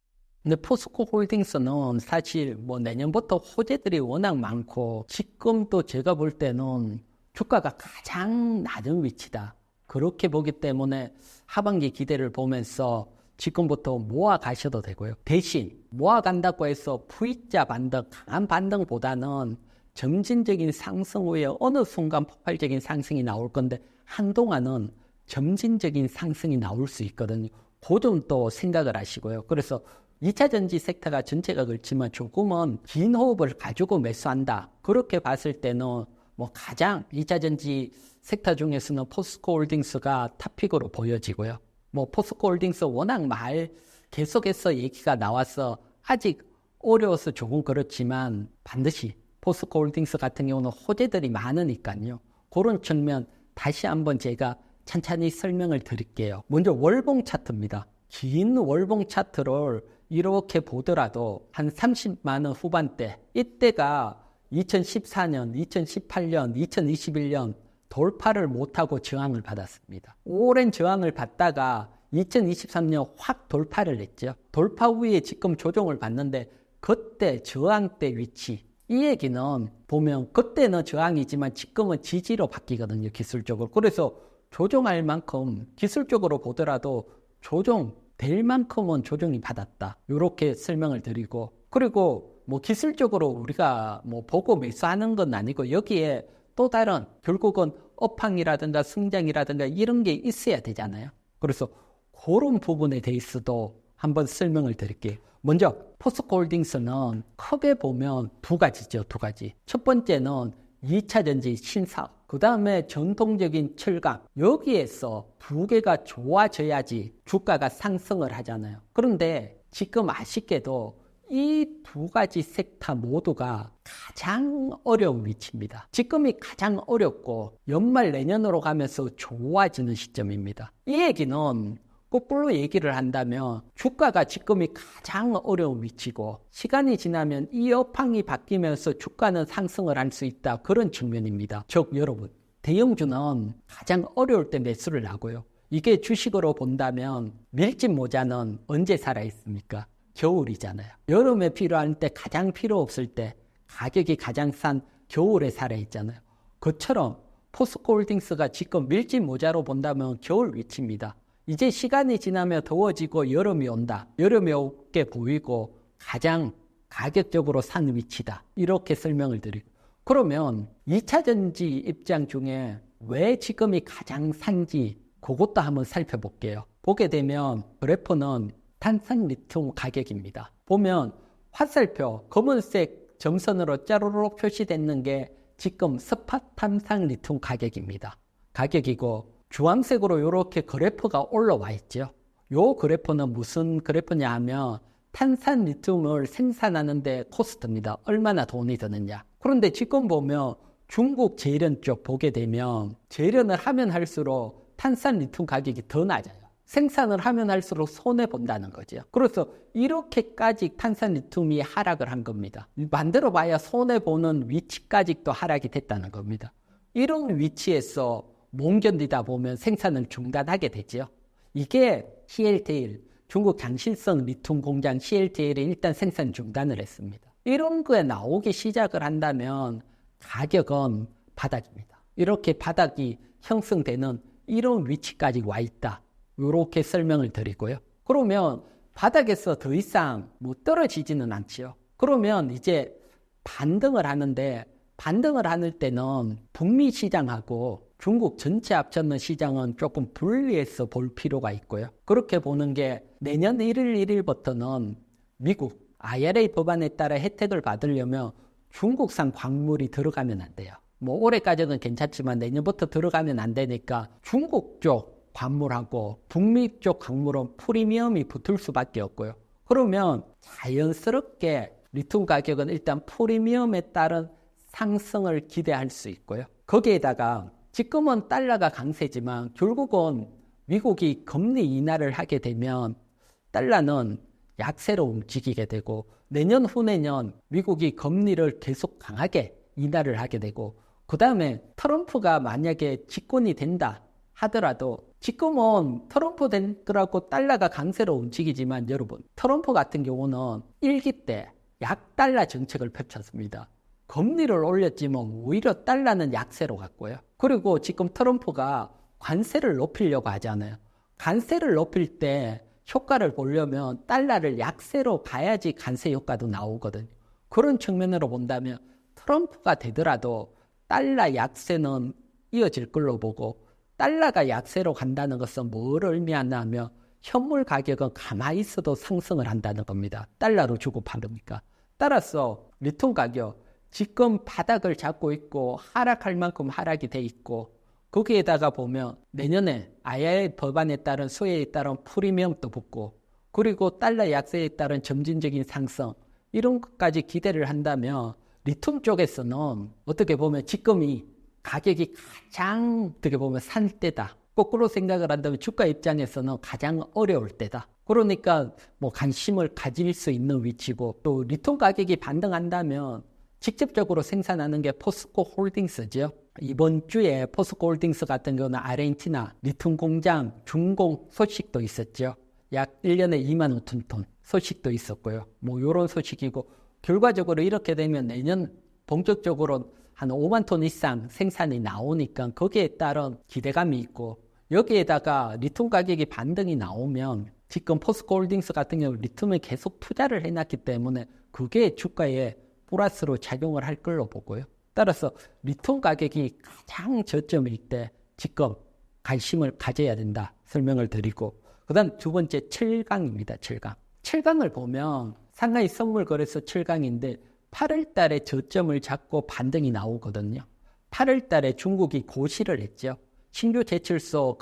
근데 포스코 홀딩스는 사실 뭐 내년부터 호재들이 워낙 많고 지금 또 제가 볼 때는 주가가 가장 낮은 위치다. 그렇게 보기 때문에 하반기 기대를 보면서 지금부터 모아 가셔도 되고요. 대신 모아 간다고 해서 V자 반등, 강한 반등보다는 점진적인 상승 후에 어느 순간 폭발적인 상승이 나올 건데 한동안은 점진적인 상승이 나올 수 있거든요. 그 점 또 생각을 하시고요. 그래서 2차 전지 섹터가 전체가 그렇지만 조금은 긴 호흡을 가지고 매수한다. 그렇게 봤을 때는 뭐 가장 2차 전지 섹터 중에서는 포스코 홀딩스가 탑픽으로 보여지고요. 뭐 포스코 홀딩스 워낙 계속해서 얘기가 나와서 아직 어려워서 조금 그렇지만 반드시 포스코 홀딩스 같은 경우는 호재들이 많으니까요. 그런 측면 다시 한번 제가 천천히 설명을 드릴게요. 먼저 월봉 차트입니다. 긴 월봉 차트를 이렇게 보더라도 한 30만 원 후반대 이때가 2014년, 2018년, 2021년 돌파를 못하고 저항을 받았습니다. 오랜 저항을 받다가 2023년 확 돌파를 했죠. 돌파 후에 지금 조정을 받는데 그때 저항대 위치 이 얘기는 보면 그때는 저항이지만 지금은 지지로 바뀌거든요. 기술적으로. 그래서 조정할 만큼 기술적으로 보더라도 조정될 만큼은 조정이 받았다. 이렇게 설명을 드리고 그리고 뭐 기술적으로 우리가 뭐 보고 매수하는 건 아니고 여기에 또 다른 결국은 업황이라든가 성장이라든가 이런 게 있어야 되잖아요. 그래서 그런 부분에 대해서도 한번 설명을 드릴게요. 먼저 포스코 홀딩스는 크게 보면 두 가지죠. 두 가지. 첫 번째는 2차 전지 신사업, 그 다음에 전통적인 철강, 여기에서 두 개가 좋아져야지 주가가 상승을 하잖아요. 그런데 지금 아쉽게도 이 두 가지 섹터 모두가 가장 어려운 위치입니다. 지금이 가장 어렵고 연말 내년으로 가면서 좋아지는 시점입니다. 이 얘기는 거꾸로 얘기를 한다면 주가가 지금이 가장 어려운 위치고 시간이 지나면 이 업황이 바뀌면서 주가는 상승을 할 수 있다. 그런 측면입니다. 즉 여러분 대형주는 가장 어려울 때 매수를 하고요. 이게 주식으로 본다면 밀짚 모자는 언제 살아있습니까? 겨울이잖아요. 여름에 필요할 때 가장 필요 없을 때 가격이 가장 싼 겨울에 살아있잖아요. 그처럼 포스코홀딩스가 지금 밀짚 모자로 본다면 겨울 위치입니다. 이제 시간이 지나면 더워지고 여름이 온다. 여름이 오게 보이고 가장 가격적으로 산 위치다. 이렇게 설명을 드리고. 그러면 2차전지 입장 중에 왜 지금이 가장 산지 그것도 한번 살펴볼게요. 보게 되면 그래프는 탄산 리튬 가격입니다. 보면 화살표 검은색 점선으로 짜르르 표시되는 게 지금 스팟 탄산 리튬 가격입니다. 가격이고 주황색으로 이렇게 그래프가 올라와 있죠. 요 그래프는 무슨 그래프냐 하면 탄산 리튬을 생산하는데 코스트입니다. 얼마나 돈이 드느냐. 그런데 지금 보면 중국 재련 쪽 보게 되면 재련을 하면 할수록 탄산 리튬 가격이 더 낮아요. 생산을 하면 할수록 손해본다는 거죠. 그래서 이렇게까지 탄산 리튬이 하락을 한 겁니다. 만들어봐야 손해보는 위치까지 또 하락이 됐다는 겁니다. 이런 위치에서 못 견디다 보면 생산을 중단하게 되죠. 이게 CLTL, 중국 장실성 리튬 공장 CLTL이 일단 생산 중단을 했습니다. 이런 거에 나오기 시작을 한다면 가격은 바닥입니다. 이렇게 바닥이 형성되는 이런 위치까지 와 있다. 이렇게 설명을 드리고요. 그러면 바닥에서 더 이상 못 떨어지지는 않지요. 그러면 이제 반등을 하는데 반등을 하는 때는 북미 시장하고 중국 전체 합쳤는 시장은 조금 분리해서 볼 필요가 있고요. 그렇게 보는 게 내년 1월 1일부터는 미국 IRA 법안에 따라 혜택을 받으려면 중국산 광물이 들어가면 안 돼요. 뭐 올해까지는 괜찮지만 내년부터 들어가면 안 되니까 중국 쪽 광물하고 북미 쪽 광물은 프리미엄이 붙을 수밖에 없고요. 그러면 자연스럽게 리튬 가격은 일단 프리미엄에 따른 상승을 기대할 수 있고요. 거기에다가 지금은 달러가 강세지만 결국은 미국이 금리 인하를 하게 되면 달러는 약세로 움직이게 되고 내년 후내년 미국이 금리를 계속 강하게 인하를 하게 되고 그 다음에 트럼프가 만약에 집권이 된다 하더라도 지금은 트럼프 된 거라고 달러가 강세로 움직이지만 여러분 트럼프 같은 경우는 1기 때 약달러 정책을 펼쳤습니다. 금리를 올렸지만 오히려 달러는 약세로 갔고요. 그리고 지금 트럼프가 관세를 높이려고 하잖아요. 관세를 높일 때 효과를 보려면 달러를 약세로 가야지 관세 효과도 나오거든요. 그런 측면으로 본다면 트럼프가 되더라도 달러 약세는 이어질 걸로 보고 달러가 약세로 간다는 것은 뭘 의미하냐면 현물 가격은 가만히 있어도 상승을 한다는 겁니다. 달러로 주고 받으니까. 따라서 리튬 가격 지금 바닥을 잡고 있고 하락할 만큼 하락이 돼 있고 거기에다가 보면 내년에 IRA 법안에 따른 수혜에 따른 프리미엄도 붙고 그리고 달러 약세에 따른 점진적인 상승 이런 것까지 기대를 한다면 리튬 쪽에서는 어떻게 보면 지금이 가격이 가장 어떻게 보면 산 때다. 거꾸로 생각을 한다면 주가 입장에서는 가장 어려울 때다. 그러니까 뭐 관심을 가질 수 있는 위치고 또 리튬 가격이 반등한다면 직접적으로 생산하는 게 포스코 홀딩스죠. 이번 주에 포스코 홀딩스 같은 경우는 아르헨티나 리튬 공장 준공 소식도 있었죠. 약 1년에 2만 5천 톤 소식도 있었고요. 뭐 이런 소식이고 결과적으로 이렇게 되면 내년 본격적으로 한 5만 톤 이상 생산이 나오니까 거기에 따른 기대감이 있고 여기에다가 리튬 가격이 반등이 나오면 지금 포스코 홀딩스 같은 경우 리튬에 계속 투자를 해놨기 때문에 그게 주가에 플러스로 작용을 할 걸로 보고요. 따라서 리튬 가격이 가장 저점일 때 지금 관심을 가져야 된다 설명을 드리고 그 다음 두 번째 철강입니다. 철강을 보면 상하이 선물거래소 철강인데 8월 달에 저점을 잡고 반등이 나오거든요. 8월 달에 중국이 고시를 했죠. 신규 제철소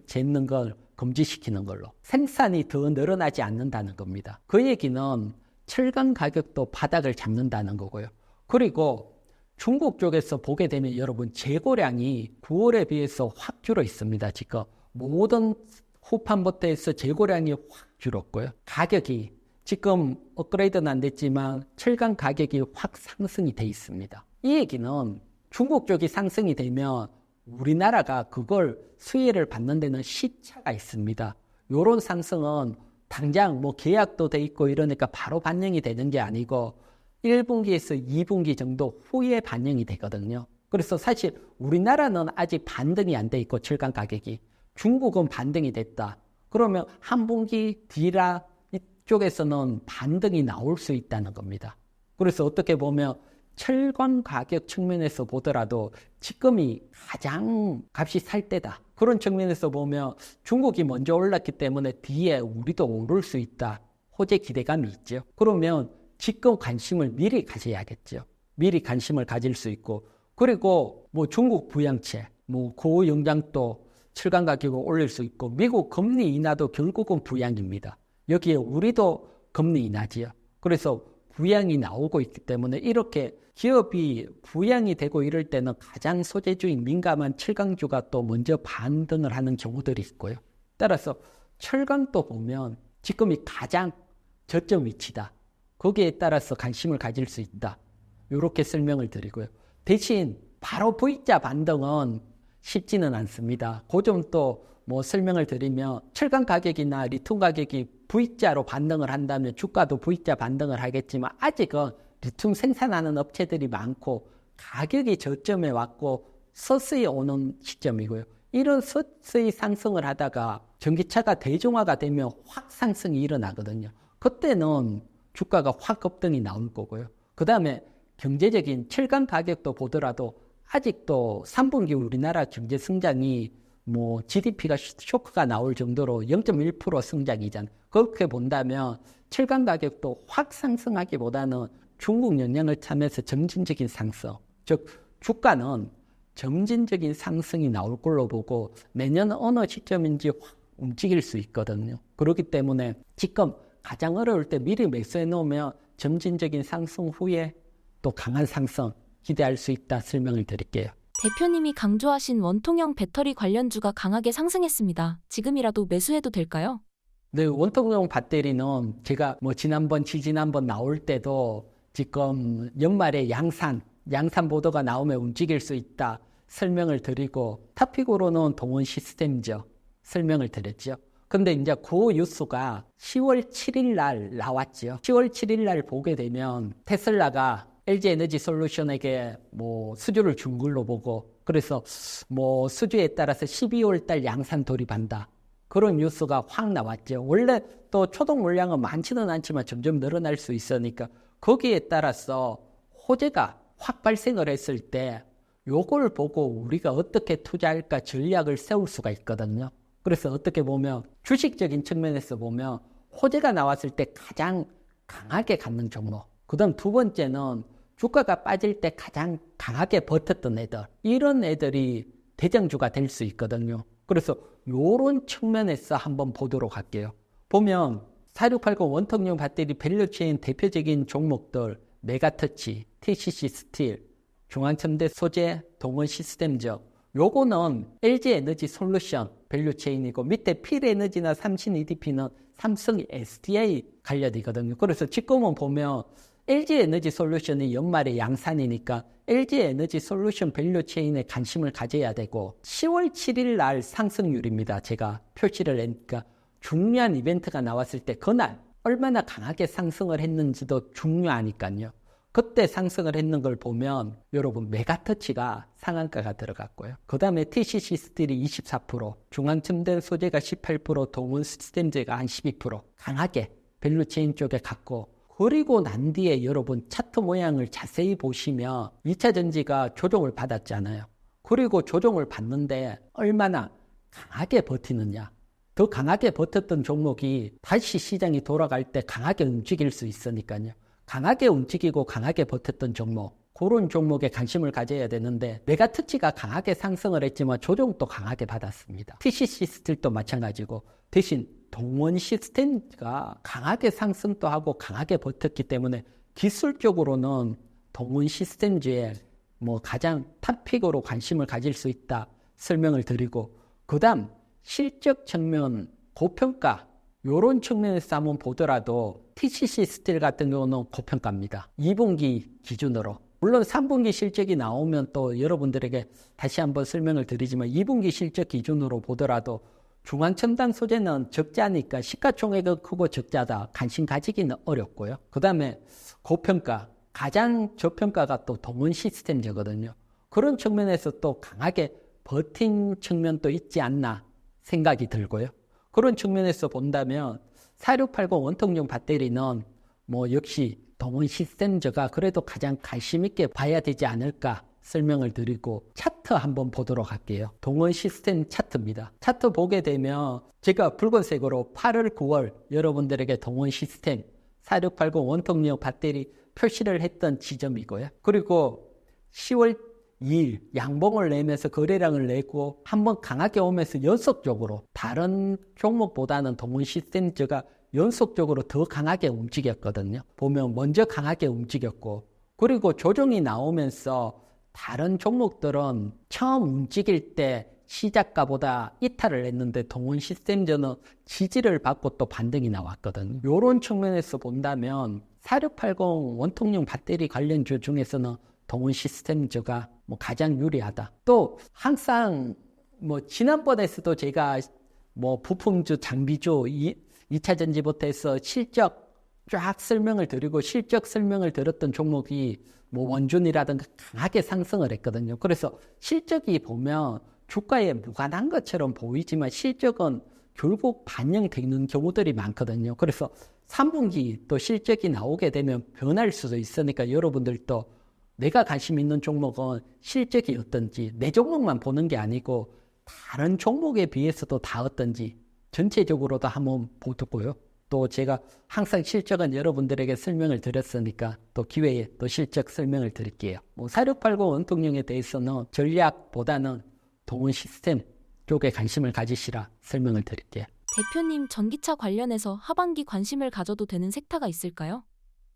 짓는 걸 금지시키는 걸로. 생산이 더 늘어나지 않는다는 겁니다. 그 얘기는 철강 가격도 바닥을 잡는다는 거고요. 그리고 중국 쪽에서 보게 되면 여러분 재고량이 9월에 비해서 확 줄어 있습니다. 지금 모든 후판부터해서 재고량이 확 줄었고요. 가격이 지금 업그레이드는 안 됐지만 철강 가격이 확 상승이 돼 있습니다. 이 얘기는 중국 쪽이 상승이 되면 우리나라가 그걸 수혜를 받는 데는 시차가 있습니다. 요런 상승은 당장 뭐 계약도 돼 있고 이러니까 바로 반영이 되는 게 아니고 1분기에서 2분기 정도 후에 반영이 되거든요. 그래서 사실 우리나라는 아직 반등이 안 돼 있고 철강 가격이 중국은 반등이 됐다. 그러면 한 분기 뒤라 이쪽에서는 반등이 나올 수 있다는 겁니다. 그래서 어떻게 보면 철강 가격 측면에서 보더라도 지금이 가장 값이 살 때다. 그런 측면에서 보면 중국이 먼저 올랐기 때문에 뒤에 우리도 오를 수 있다. 호재 기대감이 있죠. 그러면 지금 관심을 미리 가져야겠죠. 미리 관심을 가질 수 있고, 그리고 뭐 중국 부양책, 뭐 고영장도 철강 가격을 올릴 수 있고, 미국 금리 인하도 결국은 부양입니다. 여기에 우리도 금리 인하지요. 그래서 부양이 나오고 있기 때문에 이렇게 기업이 부양이 되고 이럴 때는 가장 소재주인 민감한 철강주가 또 먼저 반등을 하는 경우들이 있고요. 따라서 철강도 보면 지금이 가장 저점 위치다. 거기에 따라서 관심을 가질 수 있다. 이렇게 설명을 드리고요. 대신 바로 V자 반등은 쉽지는 않습니다. 그 점 또 뭐 설명을 드리면 철강 가격이나 리튬 가격이 V자로 반등을 한다면 주가도 V자 반등을 하겠지만 아직은 리튬 생산하는 업체들이 많고 가격이 저점에 왔고 서서히 오는 시점이고요. 이런 서서히 상승을 하다가 전기차가 대중화가 되면 확 상승이 일어나거든요. 그때는 주가가 확 급등이 나올 거고요. 그 다음에 경제적인 철강 가격도 보더라도 아직도 3분기 우리나라 경제 성장이 뭐 GDP가 쇼크가 나올 정도로 0.1% 성장이잖아요. 그렇게 본다면 철강 가격도 확 상승하기보다는 중국 영향을 타면서 점진적인 상승, 즉 주가는 점진적인 상승이 나올 걸로 보고 매년 어느 시점인지 확 움직일 수 있거든요. 그렇기 때문에 지금 가장 어려울 때 미리 매수해 놓으면 점진적인 상승 후에 또 강한 상승 기대할 수 있다 설명을 드릴게요. 대표님이 강조하신 원통형 배터리 관련주가 강하게 상승했습니다. 지금이라도 매수해도 될까요? 네, 원통형 배터리는 제가 뭐 지난번 나올 때도 지금 연말에 양산 보도가 나오면 움직일 수 있다 설명을 드리고 토픽으로는 동원 시스템이죠. 설명을 드렸죠. 근데 이제 그 뉴스가 10월 7일 날 나왔죠. 10월 7일 날 보게 되면 테슬라가 LG 에너지 솔루션에게 뭐 수주를 준 걸로 보고 그래서 뭐 수주에 따라서 12월 달 양산 돌입한다. 그런 뉴스가 확 나왔죠. 원래 또 초동 물량은 많지는 않지만 점점 늘어날 수 있으니까 거기에 따라서 호재가 확 발생을 했을 때 요걸 보고 우리가 어떻게 투자할까 전략을 세울 수가 있거든요. 그래서 어떻게 보면 주식적인 측면에서 보면 호재가 나왔을 때 가장 강하게 갖는 종목. 그 다음 두 번째는 주가가 빠질 때 가장 강하게 버텼던 애들. 이런 애들이 대장주가 될 수 있거든요. 그래서 요런 측면에서 한번 보도록 할게요. 보면 4680 원통형 배터리 밸류체인 대표적인 종목들 메가터치, TCC 스틸, 중앙첨대 소재, 동원 시스템적 요거는 LG 에너지 솔루션 밸류체인이고 밑에 필에너지나 삼신 EDP는 삼성 SDI 관련이거든요. 그래서 지금은 보면 LG 에너지 솔루션이 연말에 양산이니까 LG 에너지 솔루션 밸류체인에 관심을 가져야 되고 10월 7일 날 상승률입니다. 제가 표시를 했으니까 중요한 이벤트가 나왔을 때 그날 얼마나 강하게 상승을 했는지도 중요하니까요. 그때 상승을 했는 걸 보면 여러분 메가터치가 상한가가 들어갔고요. 그 다음에 TCC 스틸이 24%, 중앙첨단 소재가 18%, 동원 시스템제가 한 12% 강하게 밸류체인 쪽에 갔고 그리고 난 뒤에 여러분 차트 모양을 자세히 보시면 2차 전지가 조정을 받았잖아요. 그리고 조정을 받는데 얼마나 강하게 버티느냐. 더 강하게 버텼던 종목이 다시 시장이 돌아갈 때 강하게 움직일 수 있으니까요. 강하게 움직이고 강하게 버텼던 종목, 그런 종목에 관심을 가져야 되는데 메가터치가 강하게 상승을 했지만 조정도 강하게 받았습니다. TCC 스틸도 마찬가지고 대신 동원 시스템가 강하게 상승도 하고 강하게 버텼기 때문에 기술적으로는 동원 시스템주에 뭐 가장 탑픽으로 관심을 가질 수 있다 설명을 드리고 그 다음 실적 측면 고평가 요런 측면에서 한번 보더라도 TCC 스틸 같은 경우는 고평가입니다. 2분기 기준으로 물론 3분기 실적이 나오면 또 여러분들에게 다시 한번 설명을 드리지만 2분기 실적 기준으로 보더라도 중앙첨단 소재는 적자니까 시가총액은 크고 적자다. 관심 가지기는 어렵고요. 그 다음에 고평가, 가장 저평가가 또 동원 시스템제거든요. 그런 측면에서 또 강하게 버틴 측면도 있지 않나 생각이 들고요. 그런 측면에서 본다면 4680 원통용 배터리는 뭐 역시 동원 시스템제가 그래도 가장 관심 있게 봐야 되지 않을까 설명을 드리고 차트 한번 보도록 할게요. 동원 시스템 차트입니다. 차트 보게 되면 제가 붉은색으로 8월, 9월 여러분들에게 동원 시스템 4680 원통용 배터리 표시를 했던 지점이고요. 그리고 10월 2일 양봉을 내면서 거래량을 내고 한번 강하게 오면서 연속적으로 다른 종목보다는 동원 시스템즈가 연속적으로 더 강하게 움직였거든요. 보면 먼저 강하게 움직였고 그리고 조정이 나오면서 다른 종목들은 처음 움직일 때 시작가보다 이탈을 했는데 동원 시스템즈는 지지를 받고 또 반등이 나왔거든요. 이런 측면에서 본다면 4680 원통용 배터리 관련주 중에서는 동원 시스템즈가 뭐 가장 유리하다. 또 항상 뭐 지난번에서도 제가 뭐 부품주, 장비주, 2차 전지부터 해서 실적 쫙 설명을 드리고 실적 설명을 들었던 종목이 뭐 원준이라든가 강하게 상승을 했거든요. 그래서 실적이 보면 주가에 무관한 것처럼 보이지만 실적은 결국 반영되는 경우들이 많거든요. 그래서 3분기 또 실적이 나오게 되면 변할 수도 있으니까 여러분들도 내가 관심 있는 종목은 실적이 어떤지 내 종목만 보는 게 아니고 다른 종목에 비해서도 다 어떤지 전체적으로도 한번 보고요. 또 제가 항상 실적은 여러분들에게 설명을 드렸으니까 또 기회에 또 실적 설명을 드릴게요. 뭐 4680 원통령에 대해서는 전략보다는 동원 시스템 쪽에 관심을 가지시라 설명을 드릴게요. 대표님, 전기차 관련해서 하반기 관심을 가져도 되는 섹터가 있을까요?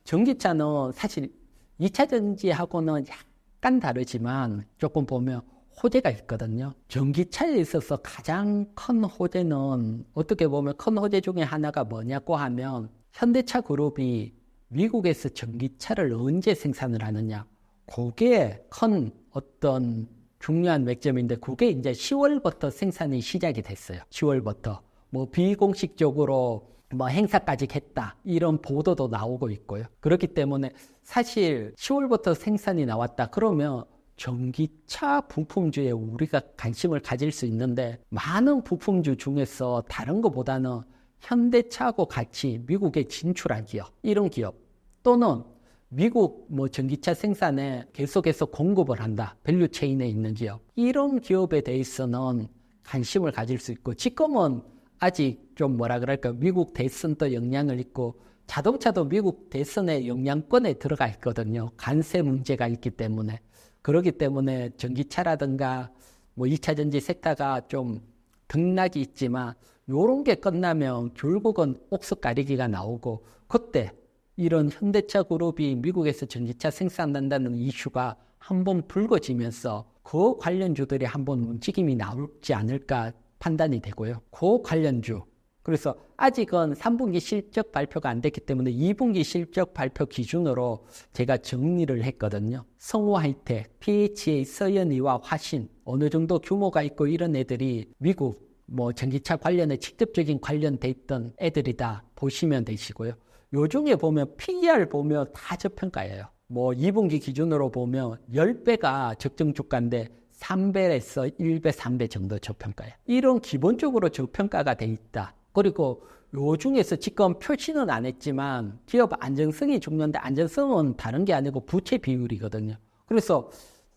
전기차는 사실 2차 전지하고는 약간 다르지만 조금 보면 호재가 있거든요. 전기차에 있어서 가장 큰 호재는 어떻게 보면 큰 호재 중에 하나가 뭐냐고 하면 현대차 그룹이 미국에서 전기차를 언제 생산을 하느냐. 그게 큰 어떤 중요한 맥점인데 그게 이제 10월부터 생산이 시작이 됐어요. 10월부터. 뭐 비공식적으로 뭐 행사까지 했다 이런 보도도 나오고 있고요. 그렇기 때문에 사실 10월부터 생산이 나왔다 그러면 전기차 부품주에 우리가 관심을 가질 수 있는데 많은 부품주 중에서 다른 것보다는 현대차하고 같이 미국에 진출한 기업 이런 기업 또는 미국 뭐 전기차 생산에 계속해서 공급을 한다 밸류체인에 있는 기업 이런 기업에 대해서는 관심을 가질 수 있고 지금은 아직 좀 뭐라 그럴까 미국 대선도 영향을 있고 자동차도 미국 대선의 영향권에 들어가 있거든요. 관세 문제가 있기 때문에 그렇기 때문에 전기차라든가 뭐 2차 전지 섹터가 좀 등락이 있지만 요런 게 끝나면 결국은 옥석 가리기가 나오고 그때 이런 현대차 그룹이 미국에서 전기차 생산한다는 이슈가 한번 불거지면서 그 관련주들이 한번 움직임이 나올지 않을까 판단이 되고요. 그 관련주. 그래서 아직은 3분기 실적 발표가 안 됐기 때문에 2분기 실적 발표 기준으로 제가 정리를 했거든요. 성우하이텍, PHA, 서현이와 화신 어느 정도 규모가 있고 이런 애들이 미국 뭐 전기차 관련에 직접적인 관련돼 있던 애들이다 보시면 되시고요. 요 중에 보면 PER 보면 다 저평가예요. 뭐 2분기 기준으로 보면 10배가 적정 주가인데 3배에서 1배, 3배 정도 저평가예요. 이런 기본적으로 저평가가 돼 있다. 그리고 요 중에서 지금 표시는 안 했지만 기업 안정성이 중요한데 안정성은 다른 게 아니고 부채 비율이거든요. 그래서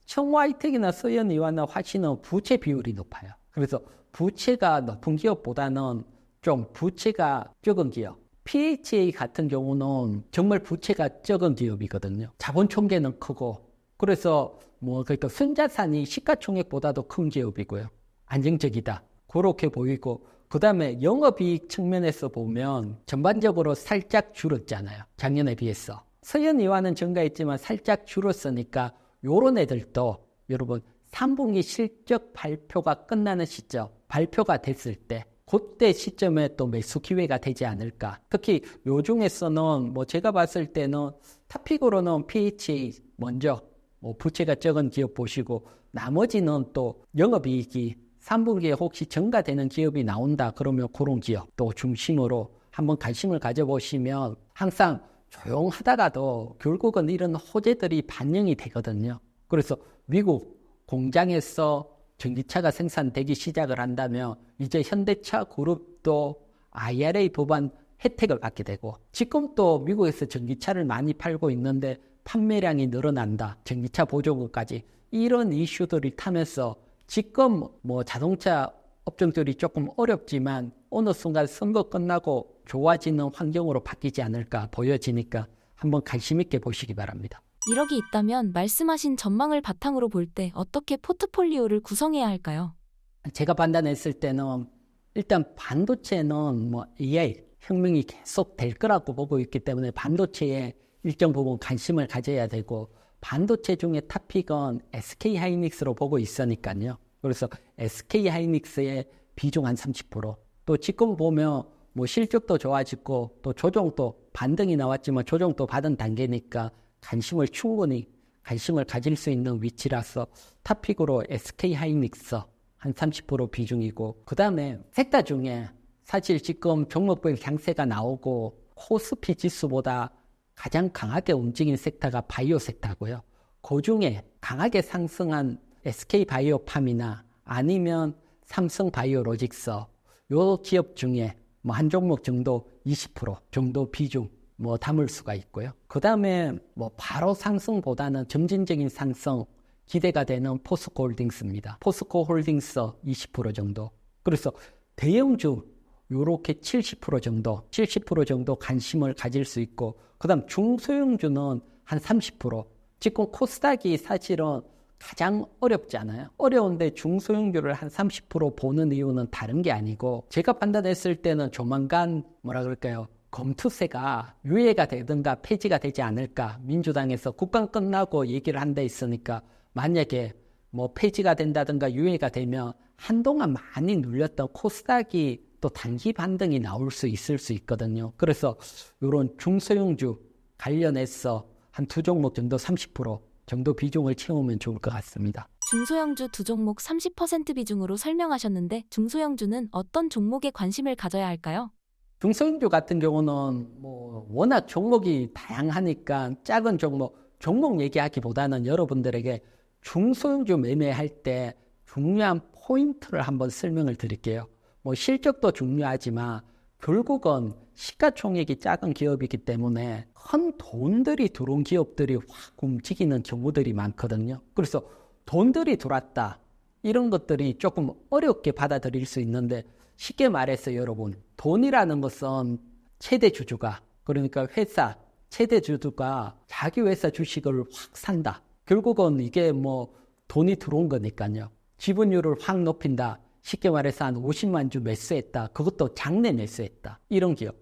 청와이텍이나 서현이와나 화신은 부채 비율이 높아요. 그래서 부채가 높은 기업보다는 좀 부채가 적은 기업. PHA 같은 경우는 정말 부채가 적은 기업이거든요. 자본 총계는 크고 그래서 그러니까 순자산이 시가총액보다도 큰 기업이고요. 안정적이다. 그렇게 보이고 그 다음에 영업이익 측면에서 보면 전반적으로 살짝 줄었잖아요. 작년에 비해서. 서현이와는 증가했지만 살짝 줄었으니까 요런 애들도 여러분 3분기 실적 발표가 끝나는 시점, 발표가 됐을 때 그때 시점에 또 매수 기회가 되지 않을까. 특히 요 중에서는 뭐 제가 봤을 때는 탑픽으로는 PHA 먼저 부채가 적은 기업 보시고 나머지는 또 영업이익이 3분기에 혹시 증가되는 기업이 나온다 그러면 그런 기업 또 중심으로 한번 관심을 가져보시면 항상 조용하다가도 결국은 이런 호재들이 반영이 되거든요. 그래서 미국 공장에서 전기차가 생산되기 시작을 한다면 이제 현대차 그룹도 IRA 법안 혜택을 받게 되고 지금 또 미국에서 전기차를 많이 팔고 있는데 판매량이 늘어난다. 전기차 보조금까지 이런 이슈들이 타면서 지금 자동차 업종들이 조금 어렵지만 어느 순간 선거 끝나고 좋아지는 환경으로 바뀌지 않을까 보여지니까 한번 관심 있게 보시기 바랍니다. 1억이 있다면 말씀하신 전망을 바탕으로 볼 때 어떻게 포트폴리오를 구성해야 할까요? 제가 판단했을 때는 일단 반도체는 AI 혁명이 계속 될 거라고 보고 있기 때문에 반도체에 일정 부분 관심을 가져야 되고 반도체 중에 탑픽은 SK하이닉스로 보고 있으니까요. 그래서 SK하이닉스의 비중 한 30%. 또 지금 보면 실적도 좋아지고 또 조정도 반등이 나왔지만 조정도 받은 단계니까 충분히 관심을 가질 수 있는 위치라서 탑픽으로 SK하이닉스 한 30% 비중이고 그 다음에 섹터 중에 사실 지금 종목별 강세가 나오고 코스피 지수보다 가장 강하게 움직인 섹터가 바이오 섹터고요. 그 중에 강하게 상승한 SK바이오팜이나 아니면 삼성바이오로직스 요 기업 중에 한 종목 정도 20% 정도 비중 담을 수가 있고요. 그 다음에 바로 상승보다는 점진적인 상승 기대가 되는 포스코홀딩스입니다. 포스코홀딩스 20% 정도. 그래서 대형주 요렇게 70% 정도 관심을 가질 수 있고 그 다음 중소형주는 한 30%. 지금 코스닥이 사실은 가장 어렵지 않아요? 어려운데 중소형주를 한 30% 보는 이유는 다른 게 아니고 제가 판단했을 때는 조만간 검투세가 유예가 되든가 폐지가 되지 않을까. 민주당에서 국감 끝나고 얘기를 한 데 있으니까 만약에 폐지가 된다든가 유예가 되면 한동안 많이 눌렸던 코스닥이 또 단기 반등이 나올 수 있을 수 있거든요. 그래서 이런 중소형주 관련해서 한 두 종목 정도 30% 정도 비중을 채우면 좋을 것 같습니다. 중소형주 두 종목 30% 비중으로 설명하셨는데 중소형주는 어떤 종목에 관심을 가져야 할까요? 중소형주 같은 경우는 워낙 종목이 다양하니까 작은 종목 얘기하기보다는 여러분들에게 중소형주 매매할 때 중요한 포인트를 한번 설명을 드릴게요. 실적도 중요하지만 결국은 시가총액이 작은 기업이기 때문에 큰 돈들이 들어온 기업들이 확 움직이는 경우들이 많거든요. 그래서 돈들이 들어왔다. 이런 것들이 조금 어렵게 받아들일 수 있는데 쉽게 말해서 여러분 돈이라는 것은 최대 주주가 그러니까 회사 최대 주주가 자기 회사 주식을 확 산다. 결국은 이게 돈이 들어온 거니까요. 지분율을 확 높인다. 쉽게 말해서 한 50만 주 매수했다. 그것도 장내 매수했다. 이런 기업.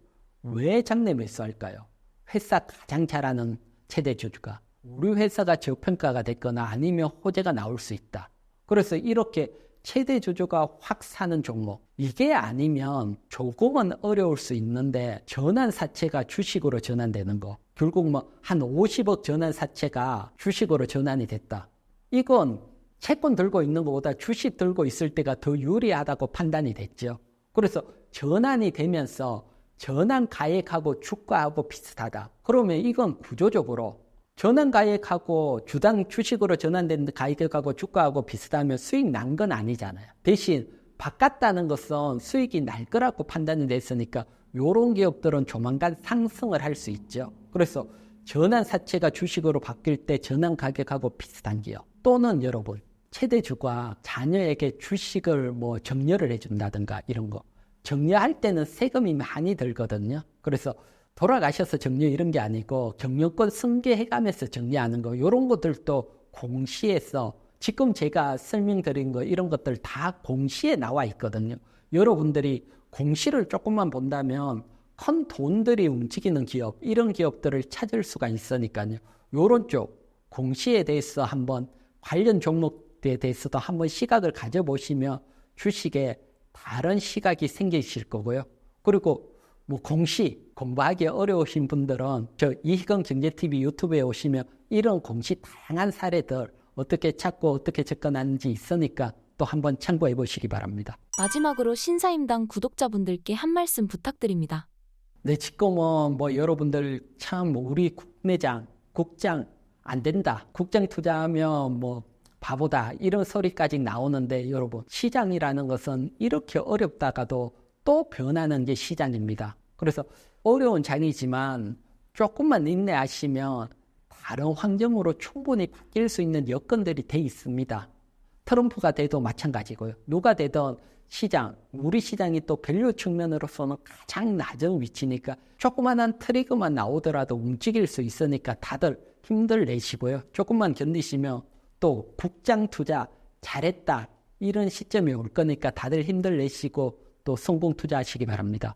왜 장내 매수할까요? 회사 가장 잘하는 최대 주주가 우리 회사가 저평가가 됐거나 아니면 호재가 나올 수 있다. 그래서 이렇게 최대 주주가 확 사는 종목. 이게 아니면 조금은 어려울 수 있는데 전환사채가 주식으로 전환되는 거. 결국 한 50억 전환사채가 주식으로 전환이 됐다. 이건 채권 들고 있는 것보다 주식 들고 있을 때가 더 유리하다고 판단이 됐죠. 그래서 전환이 되면서 전환 가액하고 주가하고 비슷하다. 그러면 이건 구조적으로 전환 가액하고 주당 주식으로 전환된 가액하고 주가하고 비슷하면 수익 난 건 아니잖아요. 대신 바꿨다는 것은 수익이 날 거라고 판단이 됐으니까 이런 기업들은 조만간 상승을 할 수 있죠. 그래서 전환 사채가 주식으로 바뀔 때 전환 가격하고 비슷한 기업 또는 여러분 최대주가 자녀에게 주식을 정려를 해준다든가 이런 거 정려할 때는 세금이 많이 들거든요. 그래서 돌아가셔서 정려 이런 게 아니고 경영권 승계해가면서 정리하는 거 이런 것들도 공시에서 지금 제가 설명드린 거 이런 것들 다 공시에 나와 있거든요. 여러분들이 공시를 조금만 본다면 큰 돈들이 움직이는 기업 이런 기업들을 찾을 수가 있으니까요. 이런 쪽 공시에 대해서 한번 관련 종목에 대해서도 한번 시각을 가져보시면 주식에 다른 시각이 생기실 거고요. 그리고 공시 공부하기 어려우신 분들은 저 이희경 경제TV 유튜브에 오시면 이런 공시 다양한 사례들 어떻게 찾고 어떻게 접근하는지 있으니까 또 한번 참고해 보시기 바랍니다. 마지막으로 신사임당 구독자분들께 한 말씀 부탁드립니다. 네, 지금은 여러분들 참 우리 국내장, 국장 안 된다. 국장 투자하면 바보다. 이런 소리까지 나오는데 여러분, 시장이라는 것은 이렇게 어렵다가도 또 변하는 게 시장입니다. 그래서 어려운 장이지만 조금만 인내하시면 다른 환경으로 충분히 바뀔 수 있는 여건들이 돼 있습니다. 트럼프가 돼도 마찬가지고요. 누가 되든 시장, 우리 시장이 또 밸류 측면으로서는 가장 낮은 위치니까 조그만한 트리거만 나오더라도 움직일 수 있으니까 다들 힘들 내시고요. 조금만 견디시면 또 국장 투자 잘했다. 이런 시점이 올 거니까 다들 힘들 내시고 또 성공 투자하시기 바랍니다.